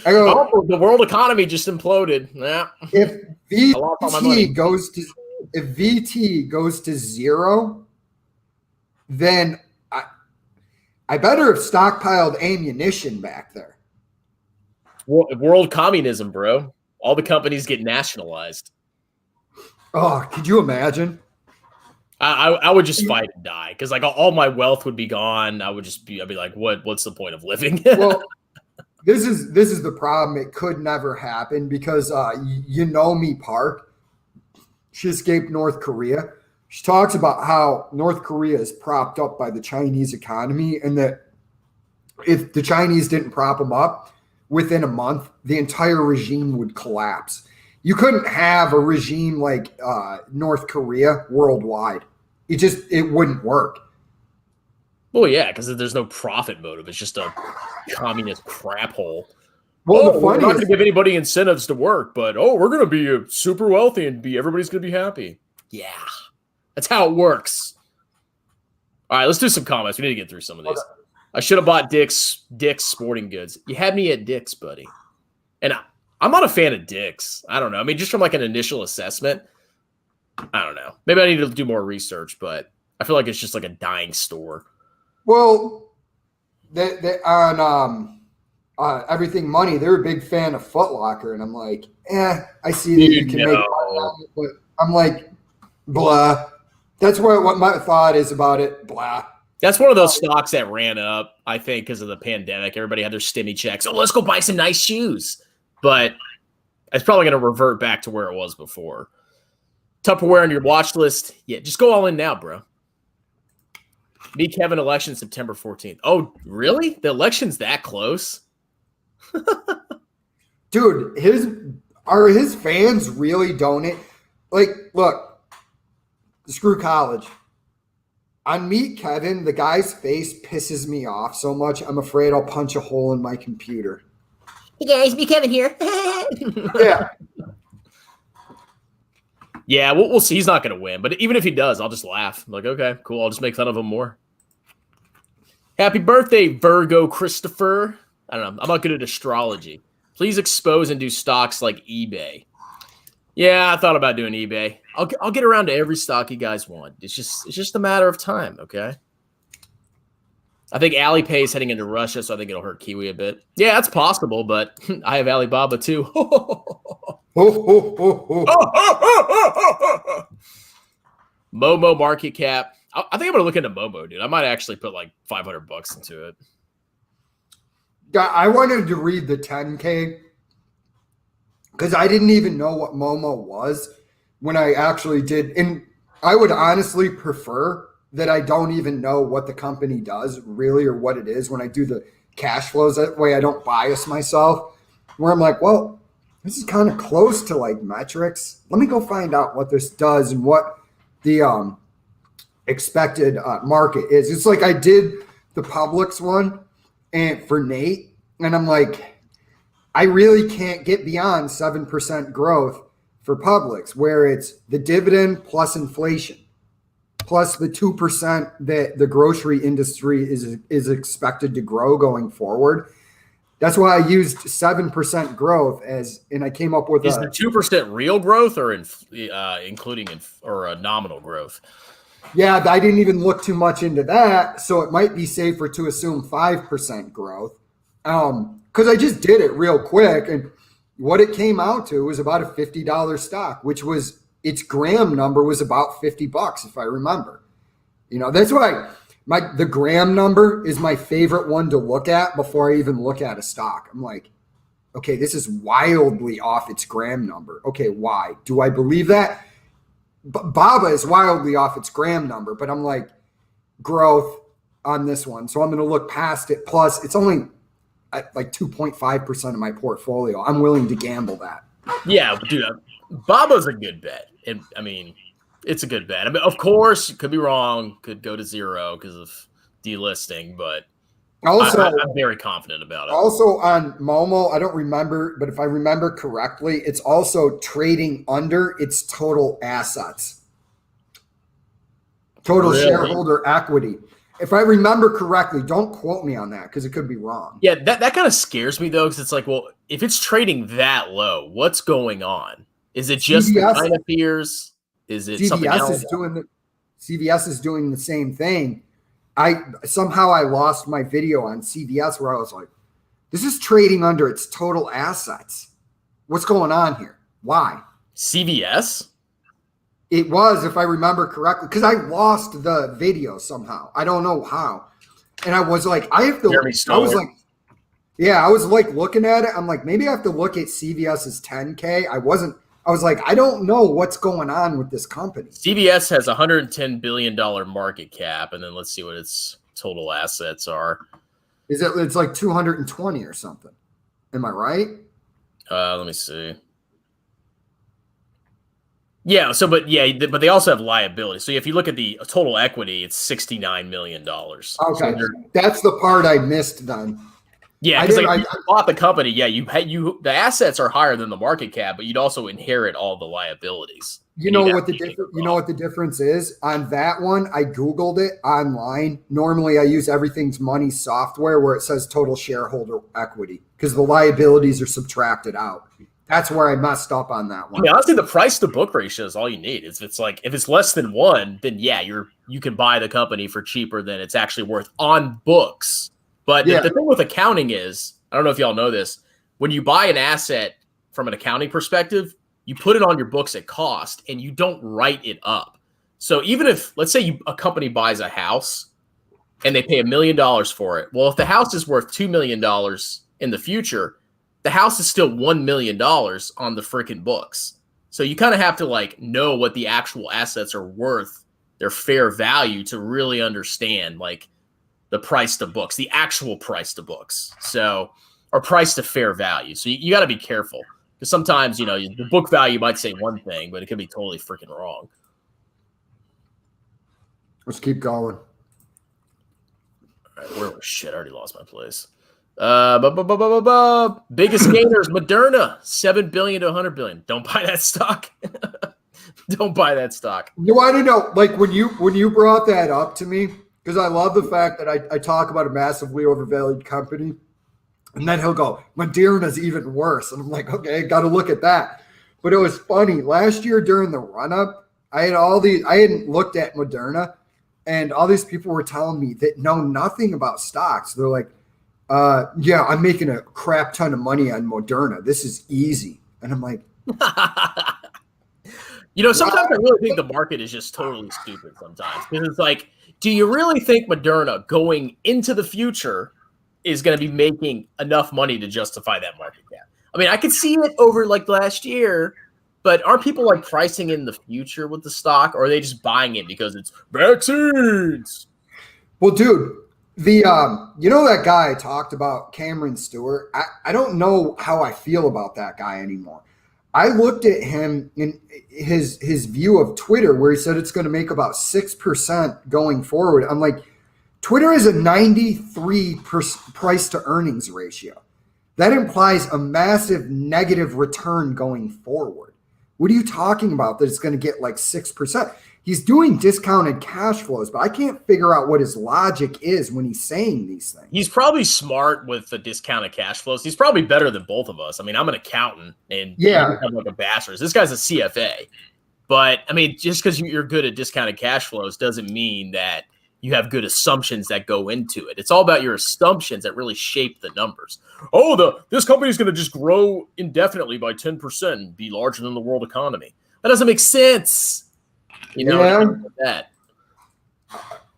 oh, the world economy just imploded. Yeah. If VT goes to zero, then I better have stockpiled ammunition back there. World communism, bro. All the companies get nationalized. Oh, could you imagine? I would just fight and die because like all my wealth would be gone. I'd be like, what's the point of living? Well, this is the problem. It could never happen because me, Park. She escaped North Korea. She talks about how North Korea is propped up by the Chinese economy, and that if the Chinese didn't prop them up within a month, the entire regime would collapse. You couldn't have a regime like North Korea worldwide. It wouldn't work. Well, yeah, because there's no profit motive. It's just a communist crap hole. Well, we're not going to give anybody incentives to work, but we're going to be super wealthy and everybody's going to be happy. Yeah, that's how it works. All right, let's do some comments. We need to get through some of these. Okay. I should have bought Dick's Sporting Goods. You had me at Dick's, buddy. And I'm not a fan of Dick's. I don't know. I mean, just from like an initial assessment, I don't know. Maybe I need to do more research, but I feel like it's just like a dying store. Well, they on Everything Money, they're a big fan of Foot Locker, and I'm like, I see that you can make money on it, but I'm like, blah. That's what my thought is about it. Blah. That's one of those stocks that ran up, I think, because of the pandemic. Everybody had their stimmy checks. Oh, let's go buy some nice shoes. But it's probably going to revert back to where it was before. Tupperware on your watch list. Yeah, just go all in now, bro. Meet Kevin election September 14th. Oh, really? The election's that close? Dude, his fans really donate? Like, look, screw college. On Meet Kevin, the guy's face pisses me off so much, I'm afraid I'll punch a hole in my computer. Hey guys, Meet Kevin here. Yeah. Yeah, we'll see. He's not going to win. But even if he does, I'll just laugh. I'm like, okay, cool. I'll just make fun of him more. Happy birthday, Virgo Christopher. I don't know. I'm not good at astrology. Please expose and do stocks like eBay. Yeah, I thought about doing eBay. I'll get around to every stock you guys want. It's just a matter of time, okay? I think Alipay is heading into Russia, so I think it'll hurt Kiwi a bit. Yeah, that's possible, but I have Alibaba too. Momo market cap. I think I'm gonna look into Momo, dude. I might actually put like $500 into it. I wanted to read the 10K because I didn't even know what Momo was when I actually did. And I would honestly prefer that I don't even know what the company does really or what it is when I do the cash flows. That way I don't bias myself where I'm like, well, this is kind of close to like metrics. Let me go find out what this does and what the expected market is. It's like I did the Publix one and for Nate, and I'm like, I really can't get beyond 7% growth for Publix, where it's the dividend plus inflation, plus the 2% that the grocery industry is expected to grow going forward. That's why I used 7% growth and I came up with the 2% real growth or including nominal growth? Yeah, I didn't even look too much into that, so it might be safer to assume 5% growth. Because I just did it real quick, and what it came out to was about a $50 stock, which was its gram number was about $50 if I remember. You know, that's why the gram number is my favorite one to look at before I even look at a stock. I'm like, okay, this is wildly off its gram number. Okay, why? Do I believe that? Baba is wildly off its gram number, but I'm like, growth on this one. So I'm going to look past it. Plus, it's only at like 2.5% of my portfolio. I'm willing to gamble that. Yeah, dude, Baba's a good bet. And I mean, it's a good bet. I mean, of course, could be wrong, could go to zero because of delisting, but also, I'm very confident about it. Also on Momo, I don't remember, but if I remember correctly, it's also trading under its total assets, total shareholder equity. If I remember correctly, don't quote me on that because it could be wrong. Yeah, that kind of scares me though, because it's like, well, if it's trading that low, what's going on? Is it just the China fears? Is it something else? CVS is doing the same thing. I lost my video on CVS where I was like, this is trading under its total assets. What's going on here? Why? CVS? It was, if I remember correctly, because I lost the video somehow. I don't know how. And I was like, I have to look. I was like looking at it. I'm like, maybe I have to look at CVS's 10K. I was like, I don't know what's going on with this company. CVS has a $110 billion market cap, and then let's see what its total assets are. It's like 220 or something. Am I right? Let me see. Yeah, but they also have liability. So if you look at the total equity, it's $69 million. Okay, so that's the part I missed then. Yeah, because if you bought the company, yeah, the assets are higher than the market cap, but you'd also inherit all the liabilities. You know what the difference is on that one? I Googled it online. Normally, I use Everything's Money software where it says total shareholder equity because the liabilities are subtracted out. That's where I messed up on that one. I mean, honestly, the price to book ratio is all you need. If it's less than 1, then yeah, you can buy the company for cheaper than it's actually worth on books. But the thing with accounting is, I don't know if y'all know this, when you buy an asset from an accounting perspective, you put it on your books at cost and you don't write it up. So even if, let's say a company buys a house and they pay $1 million for it. Well, if the house is worth $2 million in the future, the house is still $1 million on the freaking books. So you kind of have to know what the actual assets are worth, their fair value, to really understand the price to books, the actual price to books. So, or price to fair value. So you got to be careful because sometimes, the book value might say one thing, but it could be totally freaking wrong. Let's keep going. All right, shit, I already lost my place. Biggest gainers, Moderna, 7 billion to 100 billion. Don't buy that stock. Don't buy that stock. You want to know, when you brought that up to me, because I love the fact that I talk about a massively overvalued company, and then he'll go, Moderna's even worse. And I'm like, okay, got to look at that. But it was funny. Last year during the run-up, I hadn't looked at Moderna, and all these people were telling me that know nothing about stocks. They're like, yeah, I'm making a crap ton of money on Moderna. This is easy. And I'm like, sometimes I really think the market is just totally stupid sometimes. Because it's like, do you really think Moderna going into the future is going to be making enough money to justify that market cap? I mean, I could see it over last year, but are people pricing in the future with the stock, or are they just buying it because it's vaccines? Well, dude, that guy I talked about, Cameron Stewart, I don't know how I feel about that guy anymore. I looked at him in his view of Twitter where he said it's going to make about 6% going forward. I'm like, Twitter is a 93 price to earnings ratio. That implies a massive negative return going forward. What are you talking about that it's going to get 6%? He's doing discounted cash flows, but I can't figure out what his logic is when he's saying these things. He's probably smart with the discounted cash flows. He's probably better than both of us. I mean, I'm an accountant, and I'm a bachelor's. This guy's a CFA. But, I mean, just because you're good at discounted cash flows doesn't mean that you have good assumptions that go into it. It's all about your assumptions that really shape the numbers. Oh, this company is going to just grow indefinitely by 10% and be larger than the world economy. That doesn't make sense. That.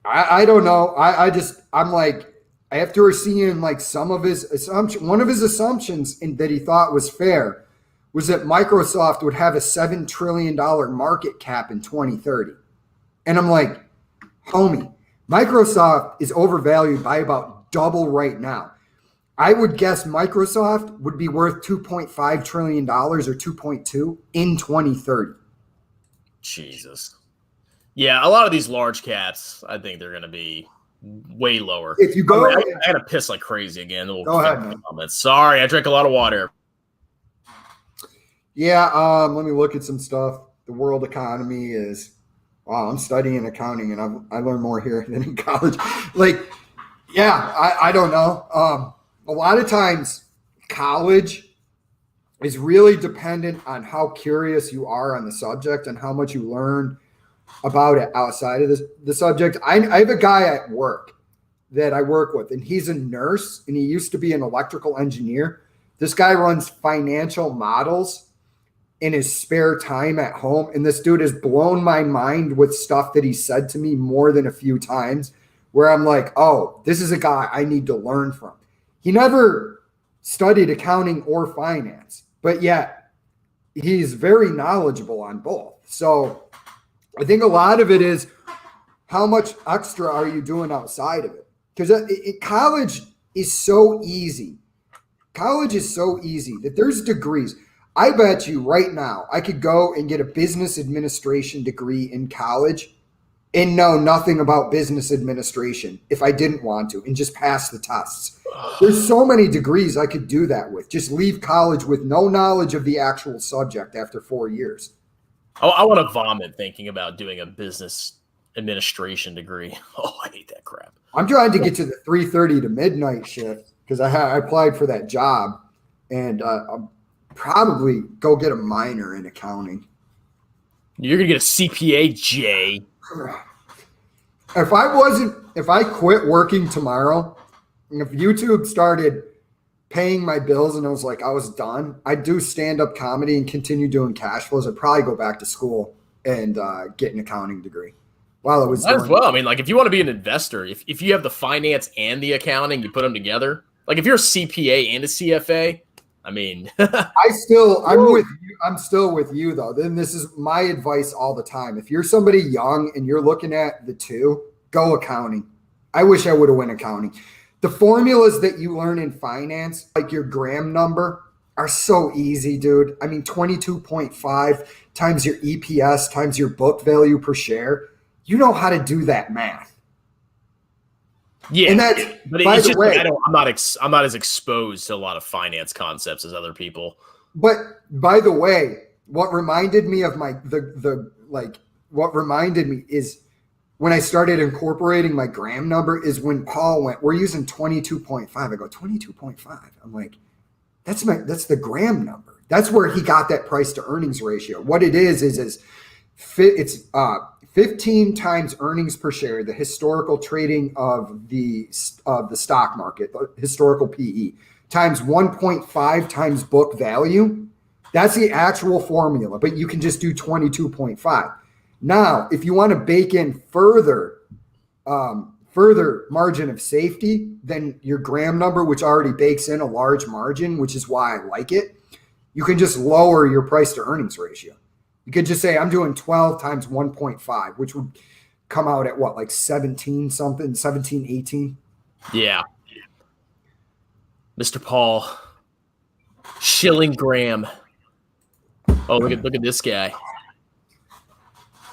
I don't know. I'm like, after seeing some of his assumptions, one of his assumptions that he thought was fair was that Microsoft would have a $7 trillion market cap in 2030. And I'm like, homie, Microsoft is overvalued by about double right now. I would guess Microsoft would be worth $2.5 trillion or 2.2 in 2030. Jesus. Yeah, a lot of these large caps, I think they're going to be way lower. If you go, I got to piss like crazy again. Go ahead, man. Sorry, I drank a lot of water. Yeah, let me look at some stuff. The world economy is, wow, I'm studying accounting and I learn more here than in college. Like, yeah, I don't know. A lot of times college is really dependent on how curious you are on the subject and how much you learn about it outside of the subject. I have a guy at work that I work with, and he's a nurse, and he used to be an electrical engineer. This guy runs financial models in his spare time at home, and this dude has blown my mind with stuff that he said to me more than a few times where I'm like, oh, this is a guy I need to learn from. He never studied accounting or finance, but yet he's very knowledgeable on both. So I think a lot of it is how much extra are you doing outside of it? Because college is so easy. College is so easy that there's degrees. I bet you right now I could go and get a business administration degree in college and know nothing about business administration if I didn't want to and just pass the tests. There's so many degrees I could do that with. Just leave college with no knowledge of the actual subject after 4 years. I want to vomit thinking about doing a business administration degree. Oh, I hate that crap. I'm trying to get to the 3:30 to midnight shift because I applied for that job, and I'll probably go get a minor in accounting. You're going to get a CPA, Jay. If I quit working tomorrow, and if YouTube started paying my bills and I was like, I was done, I'd do stand-up comedy and continue doing cash flows. I'd probably go back to school and get an accounting degree while I was Might as well. I mean, like, if you want to be an investor, if you have the finance and the accounting, you put them together. Like, if you're a CPA and a CFA, I mean, I'm still with you though. Then this is my advice all the time. If you're somebody young and you're looking at the two, go accounting. I wish I would have went accounting. The formulas that you learn in finance, like your gram number, are so easy, dude. I mean, 22.5 times your EPS times your book value per share. You know how to do that math. Yeah, and that's, but by it's the just way, I'm not as exposed to a lot of finance concepts as other people. But by the way, what reminded me of what reminded me is when I started incorporating my gram number is when Paul went, we're using 22.5. I go, 22.5. I'm like, that's the gram number. That's where he got that price to earnings ratio. What it is it's 15 times earnings per share, the historical trading of the stock market, the historical PE, times 1.5 times book value. That's the actual formula, but you can just do 22.5. Now, if you want to bake in further margin of safety than your gram number, which already bakes in a large margin, which is why I like it, you can just lower your price to earnings ratio. You could just say, I'm doing 12 times 1.5, which would come out at what, like 17 something, 17, 18? Yeah. Mr. Paul. Shilling Graham. Oh, look at this guy.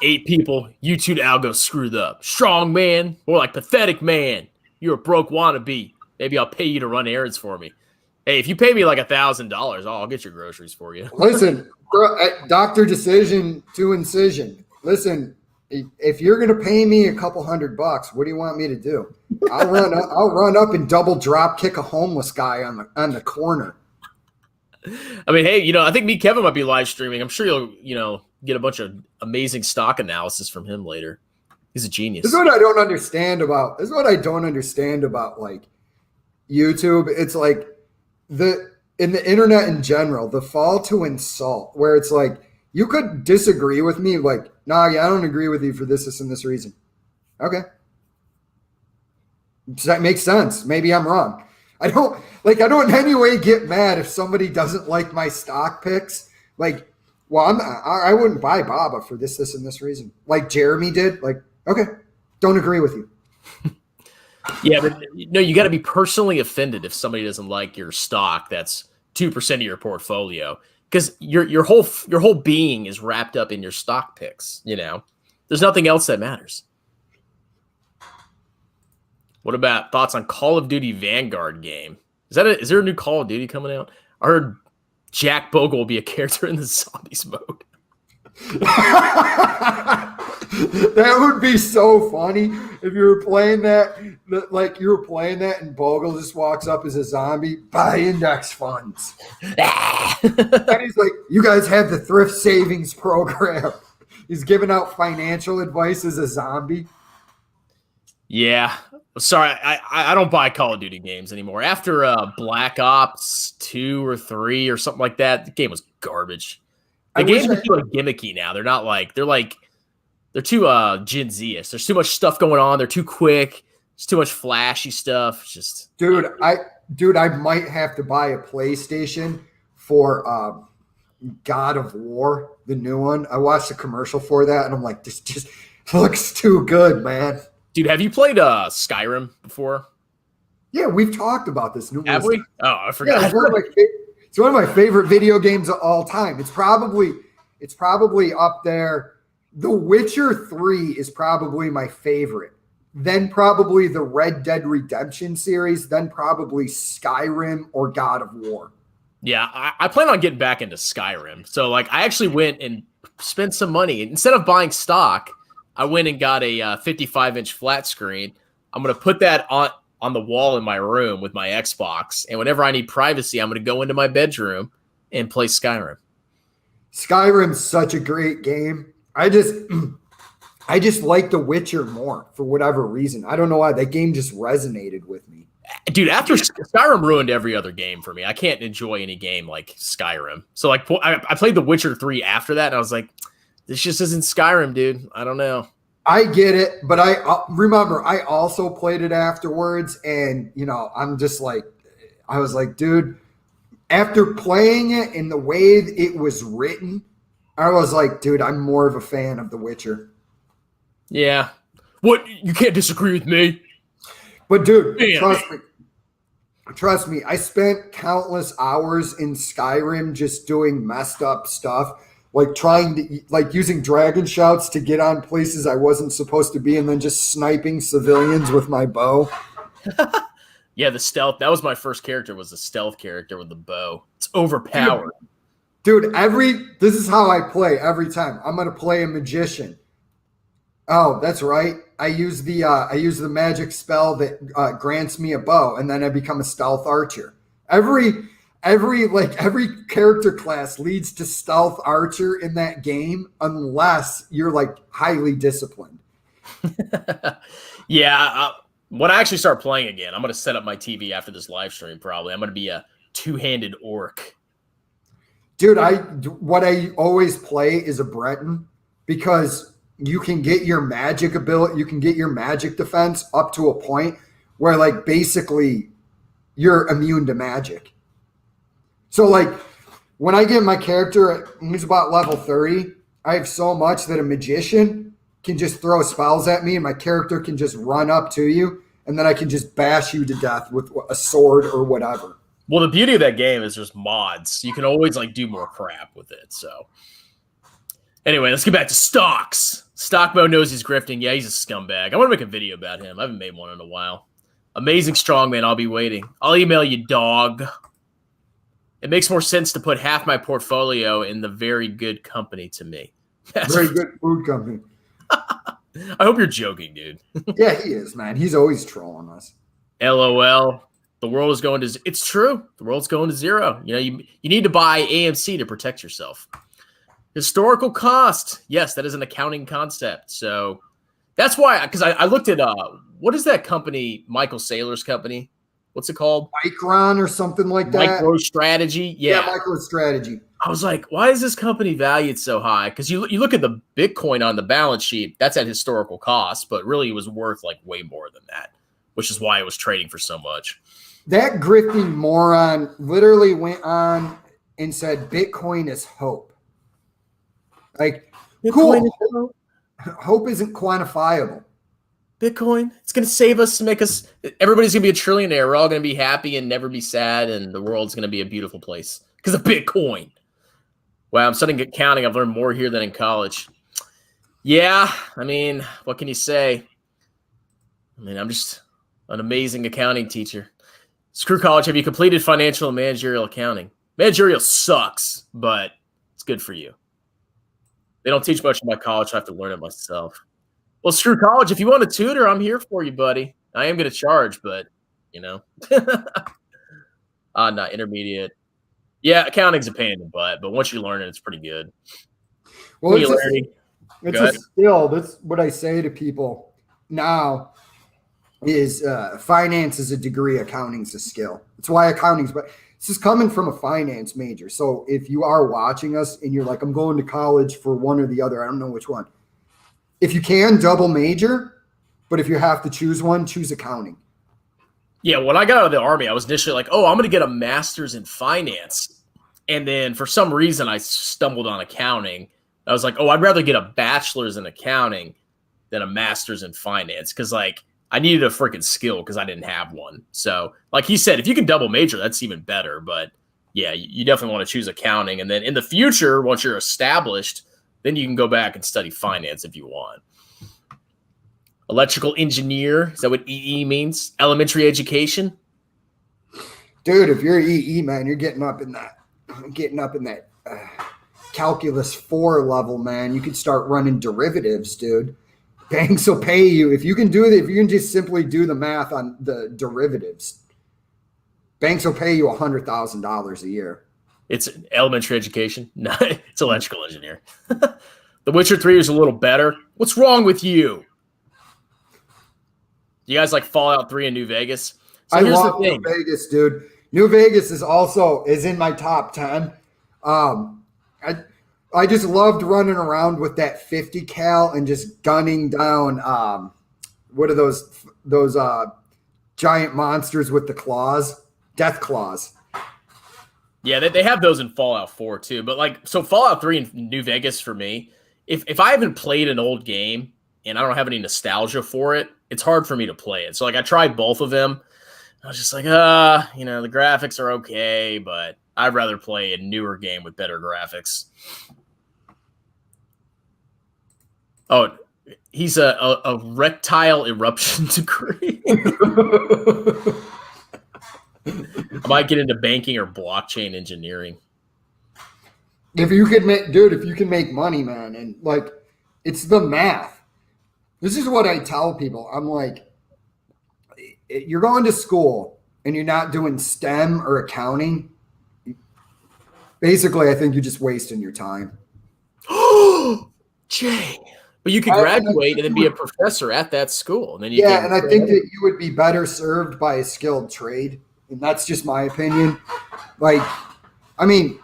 8 people. YouTube algo screwed up. Strong man. More like pathetic man. You're a broke wannabe. Maybe I'll pay you to run errands for me. Hey, if you pay me like $1,000, I'll get your groceries for you. Listen, Dr. Decision to Incision. Listen, if you're going to pay me a couple $100, what do you want me to do? I'll run up and double drop kick a homeless guy on the corner. I mean, hey, I think me and Kevin might be live streaming. I'm sure you'll, get a bunch of amazing stock analysis from him later. He's a genius. This is what I don't understand about like YouTube. It's like in the internet in general, the fall to insult, where it's like, you could disagree with me, like, nah, yeah, I don't agree with you for this, and this reason. Okay. Does that make sense? Maybe I'm wrong. I don't in any way get mad if somebody doesn't like my stock picks. Like, well, I wouldn't buy BABA for this, and this reason. Like Jeremy did. Like, okay, don't agree with you. Yeah, but no, you got to be personally offended if somebody doesn't like your stock. That's 2% of your portfolio, because your whole being is wrapped up in your stock picks. There's nothing else that matters. What about thoughts on Call of Duty Vanguard game? Is there a new Call of Duty coming out? I heard Jack Bogle will be a character in the zombies mode. That would be so funny if you were playing that, and Bogle just walks up as a zombie. Buy index funds. And he's like, you guys have the thrift savings program. He's giving out financial advice as a zombie. Yeah. Sorry, I don't buy Call of Duty games anymore. After Black Ops 2 or 3 or something like that, the game was garbage. The games are too gimmicky now. They're too Gen Z-ish. There's too much stuff going on. They're too quick. There's too much flashy stuff. It's just I might have to buy a PlayStation for God of War, the new one. I watched a commercial for that, and I'm like, this just looks too good, man. Dude, have you played Skyrim before? Yeah, we've talked about this numerous times. Have we? Oh, I forgot. Yeah, it's one of my favorite video games of all time. It's probably up there. The Witcher 3 is probably my favorite. Then probably the Red Dead Redemption series. Then probably Skyrim or God of War. Yeah, I plan on getting back into Skyrim. So, I actually went and spent some money. Instead of buying stock, I went and got a 55-inch flat screen. I'm going to put that on the wall in my room with my Xbox. And whenever I need privacy, I'm going to go into my bedroom and play Skyrim. Skyrim's such a great game. I just like The Witcher more for whatever reason. I don't know why. That game just resonated with me. Dude, after Skyrim ruined every other game for me. I can't enjoy any game like Skyrim. So, I played The Witcher 3 after that, and I was like, this just isn't Skyrim, dude. I don't know. I get it, but I remember I also played it afterwards, and I'm just like, I was like, dude, after playing it in the way it was written, I was like, dude, I'm more of a fan of The Witcher. Yeah. What? You can't disagree with me. But dude, trust me, I spent countless hours in Skyrim just doing messed up stuff. Using dragon shouts to get on places I wasn't supposed to be, and then just sniping civilians with my bow. Yeah, the stealth. That was my first character, was the stealth character with the bow. It's overpowered. Dude, this is how I play every time. I'm going to play a magician. Oh, that's right. I use the magic spell that grants me a bow, and then I become a stealth archer. Every character class leads to stealth archer in that game, unless you're highly disciplined. Yeah. When I actually start playing again, I'm going to set up my TV after this live stream. Probably I'm going to be a two-handed orc. Dude, what I always play is a Breton, because you can get your magic ability, you can get your magic defense up to a point where basically you're immune to magic. So when I get my character, he's about level 30, I have so much that a magician can just throw spells at me and my character can just run up to you, and then I can just bash you to death with a sword or whatever. Well, the beauty of that game is there's mods. You can always do more crap with it. So anyway, let's get back to stocks. Stock Mo knows he's grifting. Yeah, he's a scumbag. I want to make a video about him. I haven't made one in a while. Amazing strongman. I'll be waiting. I'll email you, dog. It makes more sense to put half my portfolio in the very good company to me. Very good food company. I hope you're joking, dude. Yeah, he is, man. He's always trolling us. LOL. The world is going to – it's true. The world's going to zero. You need to buy AMC to protect yourself. Historical cost. Yes, that is an accounting concept. So that's why – because I looked at what is that company, Michael Saylor's company? What's it called? Micron or something like that. MicroStrategy. Yeah, MicroStrategy. I was like, why is this company valued so high? Because you look at the Bitcoin on the balance sheet, that's at historical cost, but really it was worth way more than that, which is why it was trading for so much. That grifting moron literally went on and said Bitcoin is hope. Cool. Hope isn't quantifiable. Bitcoin. It's going to save us, to make us, everybody's going to be a trillionaire. We're all going to be happy and never be sad. And the world's going to be a beautiful place because of Bitcoin. Wow, I'm studying accounting. I've learned more here than in college. Yeah, I mean, what can you say? I mean, I'm just an amazing accounting teacher. Screw college. Have you completed financial and managerial accounting? Managerial sucks, but it's good for you. They don't teach much in my college. I have to learn it myself. Well, screw college. If you want a tutor, I'm here for you, buddy. I am going to charge, but, you know. Not intermediate. Yeah, accounting's a pain in the butt, but once you learn it, it's pretty good. Well, it's a skill. That's what I say to people now is finance is a degree, accounting's a skill. That's why accounting's, but this is coming from a finance major. So if you are watching us and you're like, I'm going to college for one or the other, I don't know which one. If you can, double major, but if you have to choose one, choose accounting. Yeah, when I got out of the Army, I was initially like, oh, I'm going to get a master's in finance. And then for some reason, I stumbled on accounting. I was like, oh, I'd rather get a bachelor's in accounting than a master's in finance because, like, I needed a freaking skill because I didn't have one. So, like he said, if you can double major, that's even better. But, yeah, you definitely want to choose accounting. And then in the future, once you're established, then you can go back and study finance if you want. Electrical engineer, is that what EE means? Elementary education? Dude, if you're EE, man, you're getting up in that calculus 4 level, man. You could start running derivatives, dude. Banks will pay you. If you can do that, if you can just simply do the math on the derivatives, banks will pay you $100,000 a year. It's elementary education? No, it's electrical engineer. The Witcher 3 is a little better. What's wrong with you? You guys like Fallout 3 in New Vegas? So I love New Vegas, dude. New Vegas is in my top 10. I just loved running around with that 50 cal and just gunning down what are those giant monsters with the claws? Death claws. Yeah, they have those in Fallout 4 too. But like, so Fallout 3 in New Vegas for me, if I haven't played an old game and I don't have any nostalgia for it, it's hard for me to play it. So like I tried both of them. I was just like, the graphics are okay, but I'd rather play a newer game with better graphics. Oh, he's a rectile eruption degree. I might get into banking or blockchain engineering. If you can make money, man, and like it's the math. This is what I tell people. I'm like, you're going to school and you're not doing STEM or accounting. Basically, I think you're just wasting your time. Jay. But you could graduate and then be a professor at that school. And then and I think that you would be better served by a skilled trade. And that's just my opinion. Like, I mean,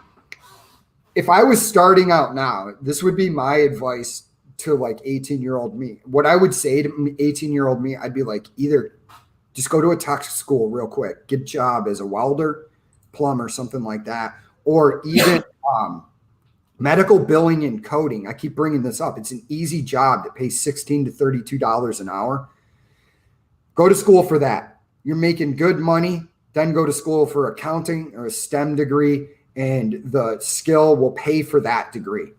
if I was starting out now, this would be my advice to like 18-year-old me. What I would say to 18-year-old me, I'd be like, either just go to a tech school real quick, get a job as a welder, plumber, something like that, or even medical billing and coding. I keep bringing this up. It's an easy job that pays $16 to $32 an hour. Go to school for that. You're making good money. Then go to school for accounting or a STEM degree, and the skill will pay for that degree.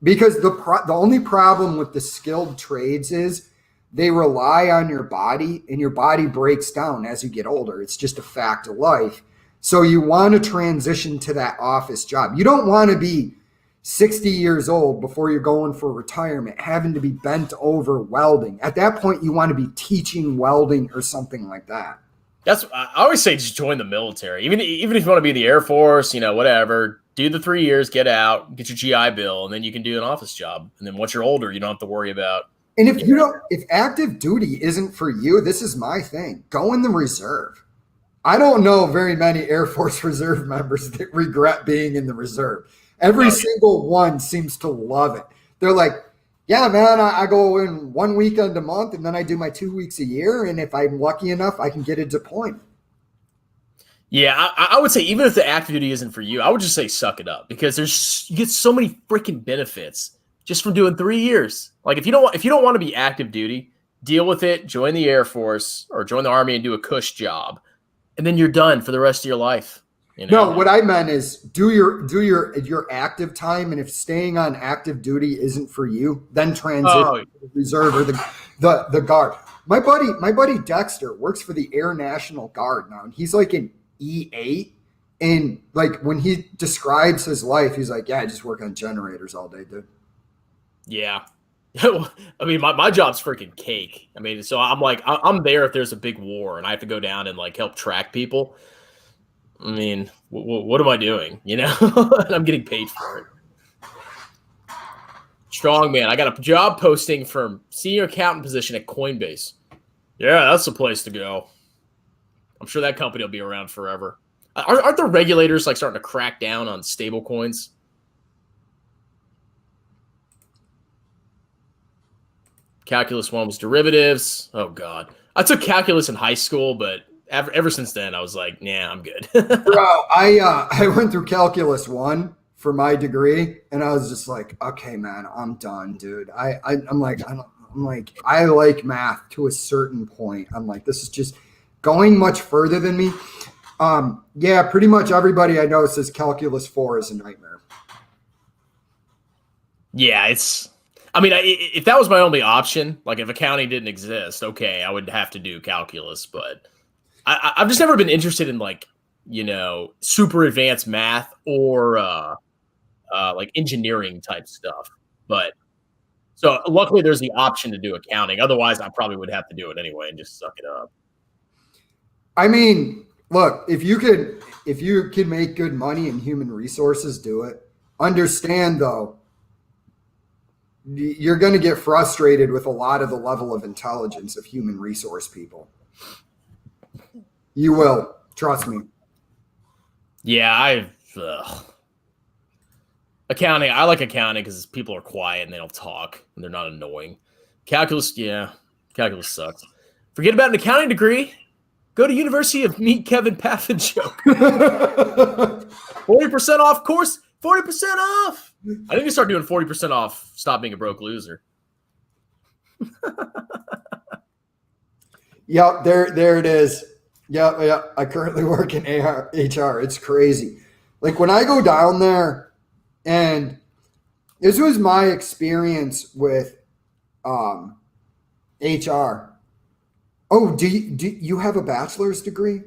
Because the only problem with the skilled trades is they rely on your body, and your body breaks down as you get older. It's just a fact of life. So you want to transition to that office job. You don't want to be 60 years old before you're going for retirement, having to be bent over welding. At that point, you want to be teaching welding or something like that. I always say just join the military. Even if you want to be in the Air Force, whatever, do the 3 years, get out, get your GI Bill, and then you can do an office job. And then once you're older, you don't have to worry about. And if active duty isn't for you, this is my thing. Go in the reserve. I don't know very many Air Force Reserve members that regret being in the reserve. Every single one seems to love it. They're like, yeah, man, I go in 1 weekend a month, and then I do my 2 weeks a year. And if I'm lucky enough, I can get a deployment. Yeah, I would say even if the active duty isn't for you, I would just say suck it up because you get so many freaking benefits just from doing 3 years. Like if you don't want to be active duty, deal with it, join the Air Force or join the Army and do a cush job. And then you're done for the rest of your life. You know? No, what I meant is do your active time, and if staying on active duty isn't for you, then transition to the reserve or the guard. My buddy Dexter works for the Air National Guard now, and he's like an E8. And like when he describes his life, he's like, "Yeah, I just work on generators all day, dude." Yeah. I mean, my job's freaking cake. I mean, so I'm like, I'm there if there's a big war and I have to go down and like help track people. I mean, what am I doing? You know, and I'm getting paid for it. Strong man. I got a job posting for senior accountant position at Coinbase. Yeah, that's the place to go. I'm sure that company will be around forever. Aren't the regulators like starting to crack down on stable coins? Calculus 1 was derivatives. Oh, God. I took calculus in high school, but ever since then, I was like, nah, I'm good. Bro, I went through calculus 1 for my degree, and I was just like, okay, man, I'm done, dude. I'm like, I like math to a certain point. I'm like, this is just going much further than me. Yeah, pretty much everybody I know says calculus 4 is a nightmare. Yeah, I mean, if that was my only option, like if accounting didn't exist, okay, I would have to do calculus. But I've just never been interested in like, you know, super advanced math or like engineering type stuff. But so luckily there's the option to do accounting. Otherwise, I probably would have to do it anyway and just suck it up. I mean, look, if you could make good money in human resources, do it. Understand though, you're going to get frustrated with a lot of the level of intelligence of human resource people. You will. Trust me. Yeah, accounting. I like accounting because people are quiet and they don't talk and they're not annoying. Calculus, yeah, calculus sucks. Forget about an accounting degree. Go to University of Meet Kevin Paffin joke. 40% off course. 40% off. I need to start doing 40% off. Stop being a broke loser. Yep, there it is. Yeah. I currently work in HR. It's crazy. Like when I go down there, and this was my experience with HR. Oh, do you have a bachelor's degree?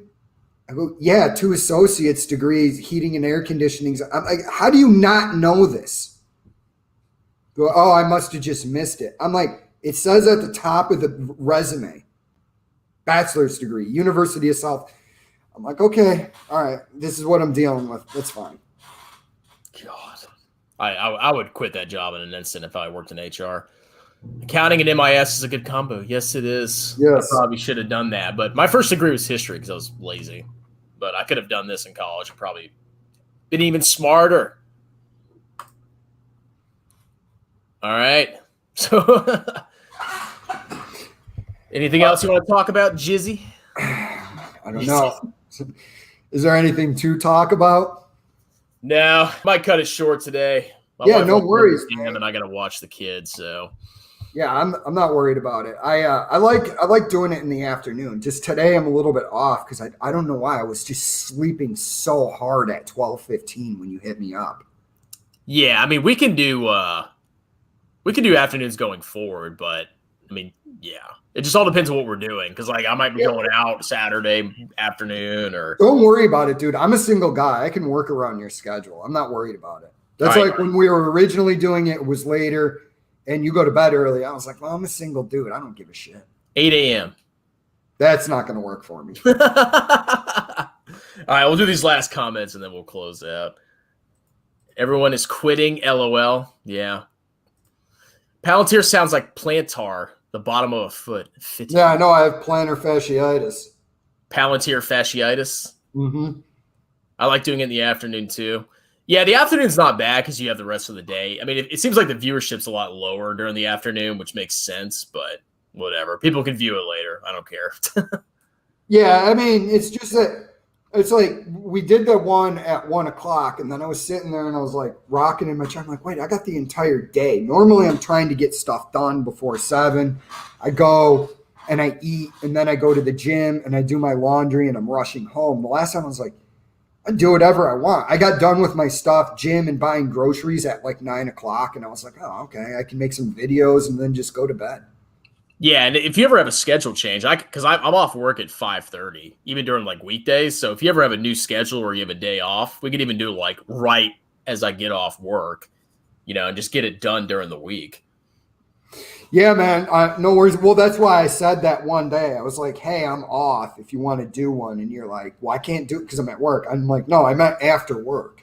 I go, yeah, 2 associate's degrees, heating and air conditioning. I'm like, how do you not know this? Go, oh, I must have just missed it. I'm like, it says at the top of the resume, bachelor's degree, University of South. I'm like, okay, all right, this is what I'm dealing with. That's fine. God, I would quit that job in an instant if I worked in HR. Accounting and MIS is a good combo. Yes, it is. Yes. I probably should have done that. But my first degree was history because I was lazy. But I could have done this in college and probably been even smarter. All right. So anything else you want to talk about, Jizzy? I don't know. Is there anything to talk about? No. Might cut it short today. Yeah, no worries. And I got to watch the kids, so. Yeah, I'm not worried about it. I like doing it in the afternoon. Just today I'm a little bit off because I don't know why. I was just sleeping so hard at 12:15 when you hit me up. Yeah, I mean we can do afternoons going forward, but I mean, yeah. It just all depends on what we're doing because like I might be going out Saturday afternoon or. Don't worry about it, dude. I'm a single guy. I can work around your schedule. I'm not worried about it. That's right. Like when we were originally doing it, it was later. And you go to bed early. I was like, well, I'm a single dude. I don't give a shit. 8 a.m. That's not going to work for me. All right, we'll do these last comments and then we'll close out. Everyone is quitting, LOL. Yeah. Palantir sounds like plantar, the bottom of a foot. Yeah, I know. I have plantar fasciitis. Palantir fasciitis? Mm-hmm. I like doing it in the afternoon too. Yeah, the afternoon's not bad because you have the rest of the day. I mean, it seems like the viewership's a lot lower during the afternoon, which makes sense, but whatever. People can view it later. I don't care. Yeah, I mean, it's just that It's like we did the one at 1 o'clock, and then I was sitting there and I was like rocking in my chair. I'm like, wait, I got the entire day. Normally, I'm trying to get stuff done before 7. I go and I eat, and then I go to the gym and I do my laundry, and I'm rushing home. The last time I was like, I do whatever I want. I got done with my stuff, gym, and buying groceries at like 9 o'clock, and I was like, oh, okay, I can make some videos and then just go to bed. Yeah, and if you ever have a schedule change, because I'm off work at 5:30, even during like weekdays. So if you ever have a new schedule or you have a day off, we could even do like right as I get off work, and just get it done during the week. Yeah, man, no worries. Well, that's why I said that one day. I was like, hey, I'm off if you want to do one. And you're like, well, I can't do it because I'm at work. I'm like, no, I meant after work.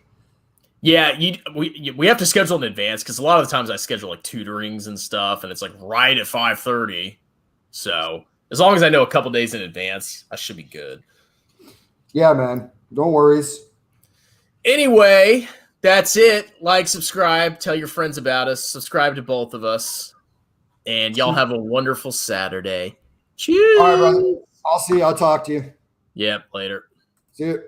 Yeah, we have to schedule in advance because a lot of the times I schedule like tutorings and stuff, and it's like right at 5:30. So as long as I know a couple days in advance, I should be good. Yeah, man, no worries. Anyway, that's it. Like, subscribe, tell your friends about us, subscribe to both of us, and y'all have a wonderful Saturday. Cheers. All right, brother. I'll see you. I'll talk to you. Yep, later. See you.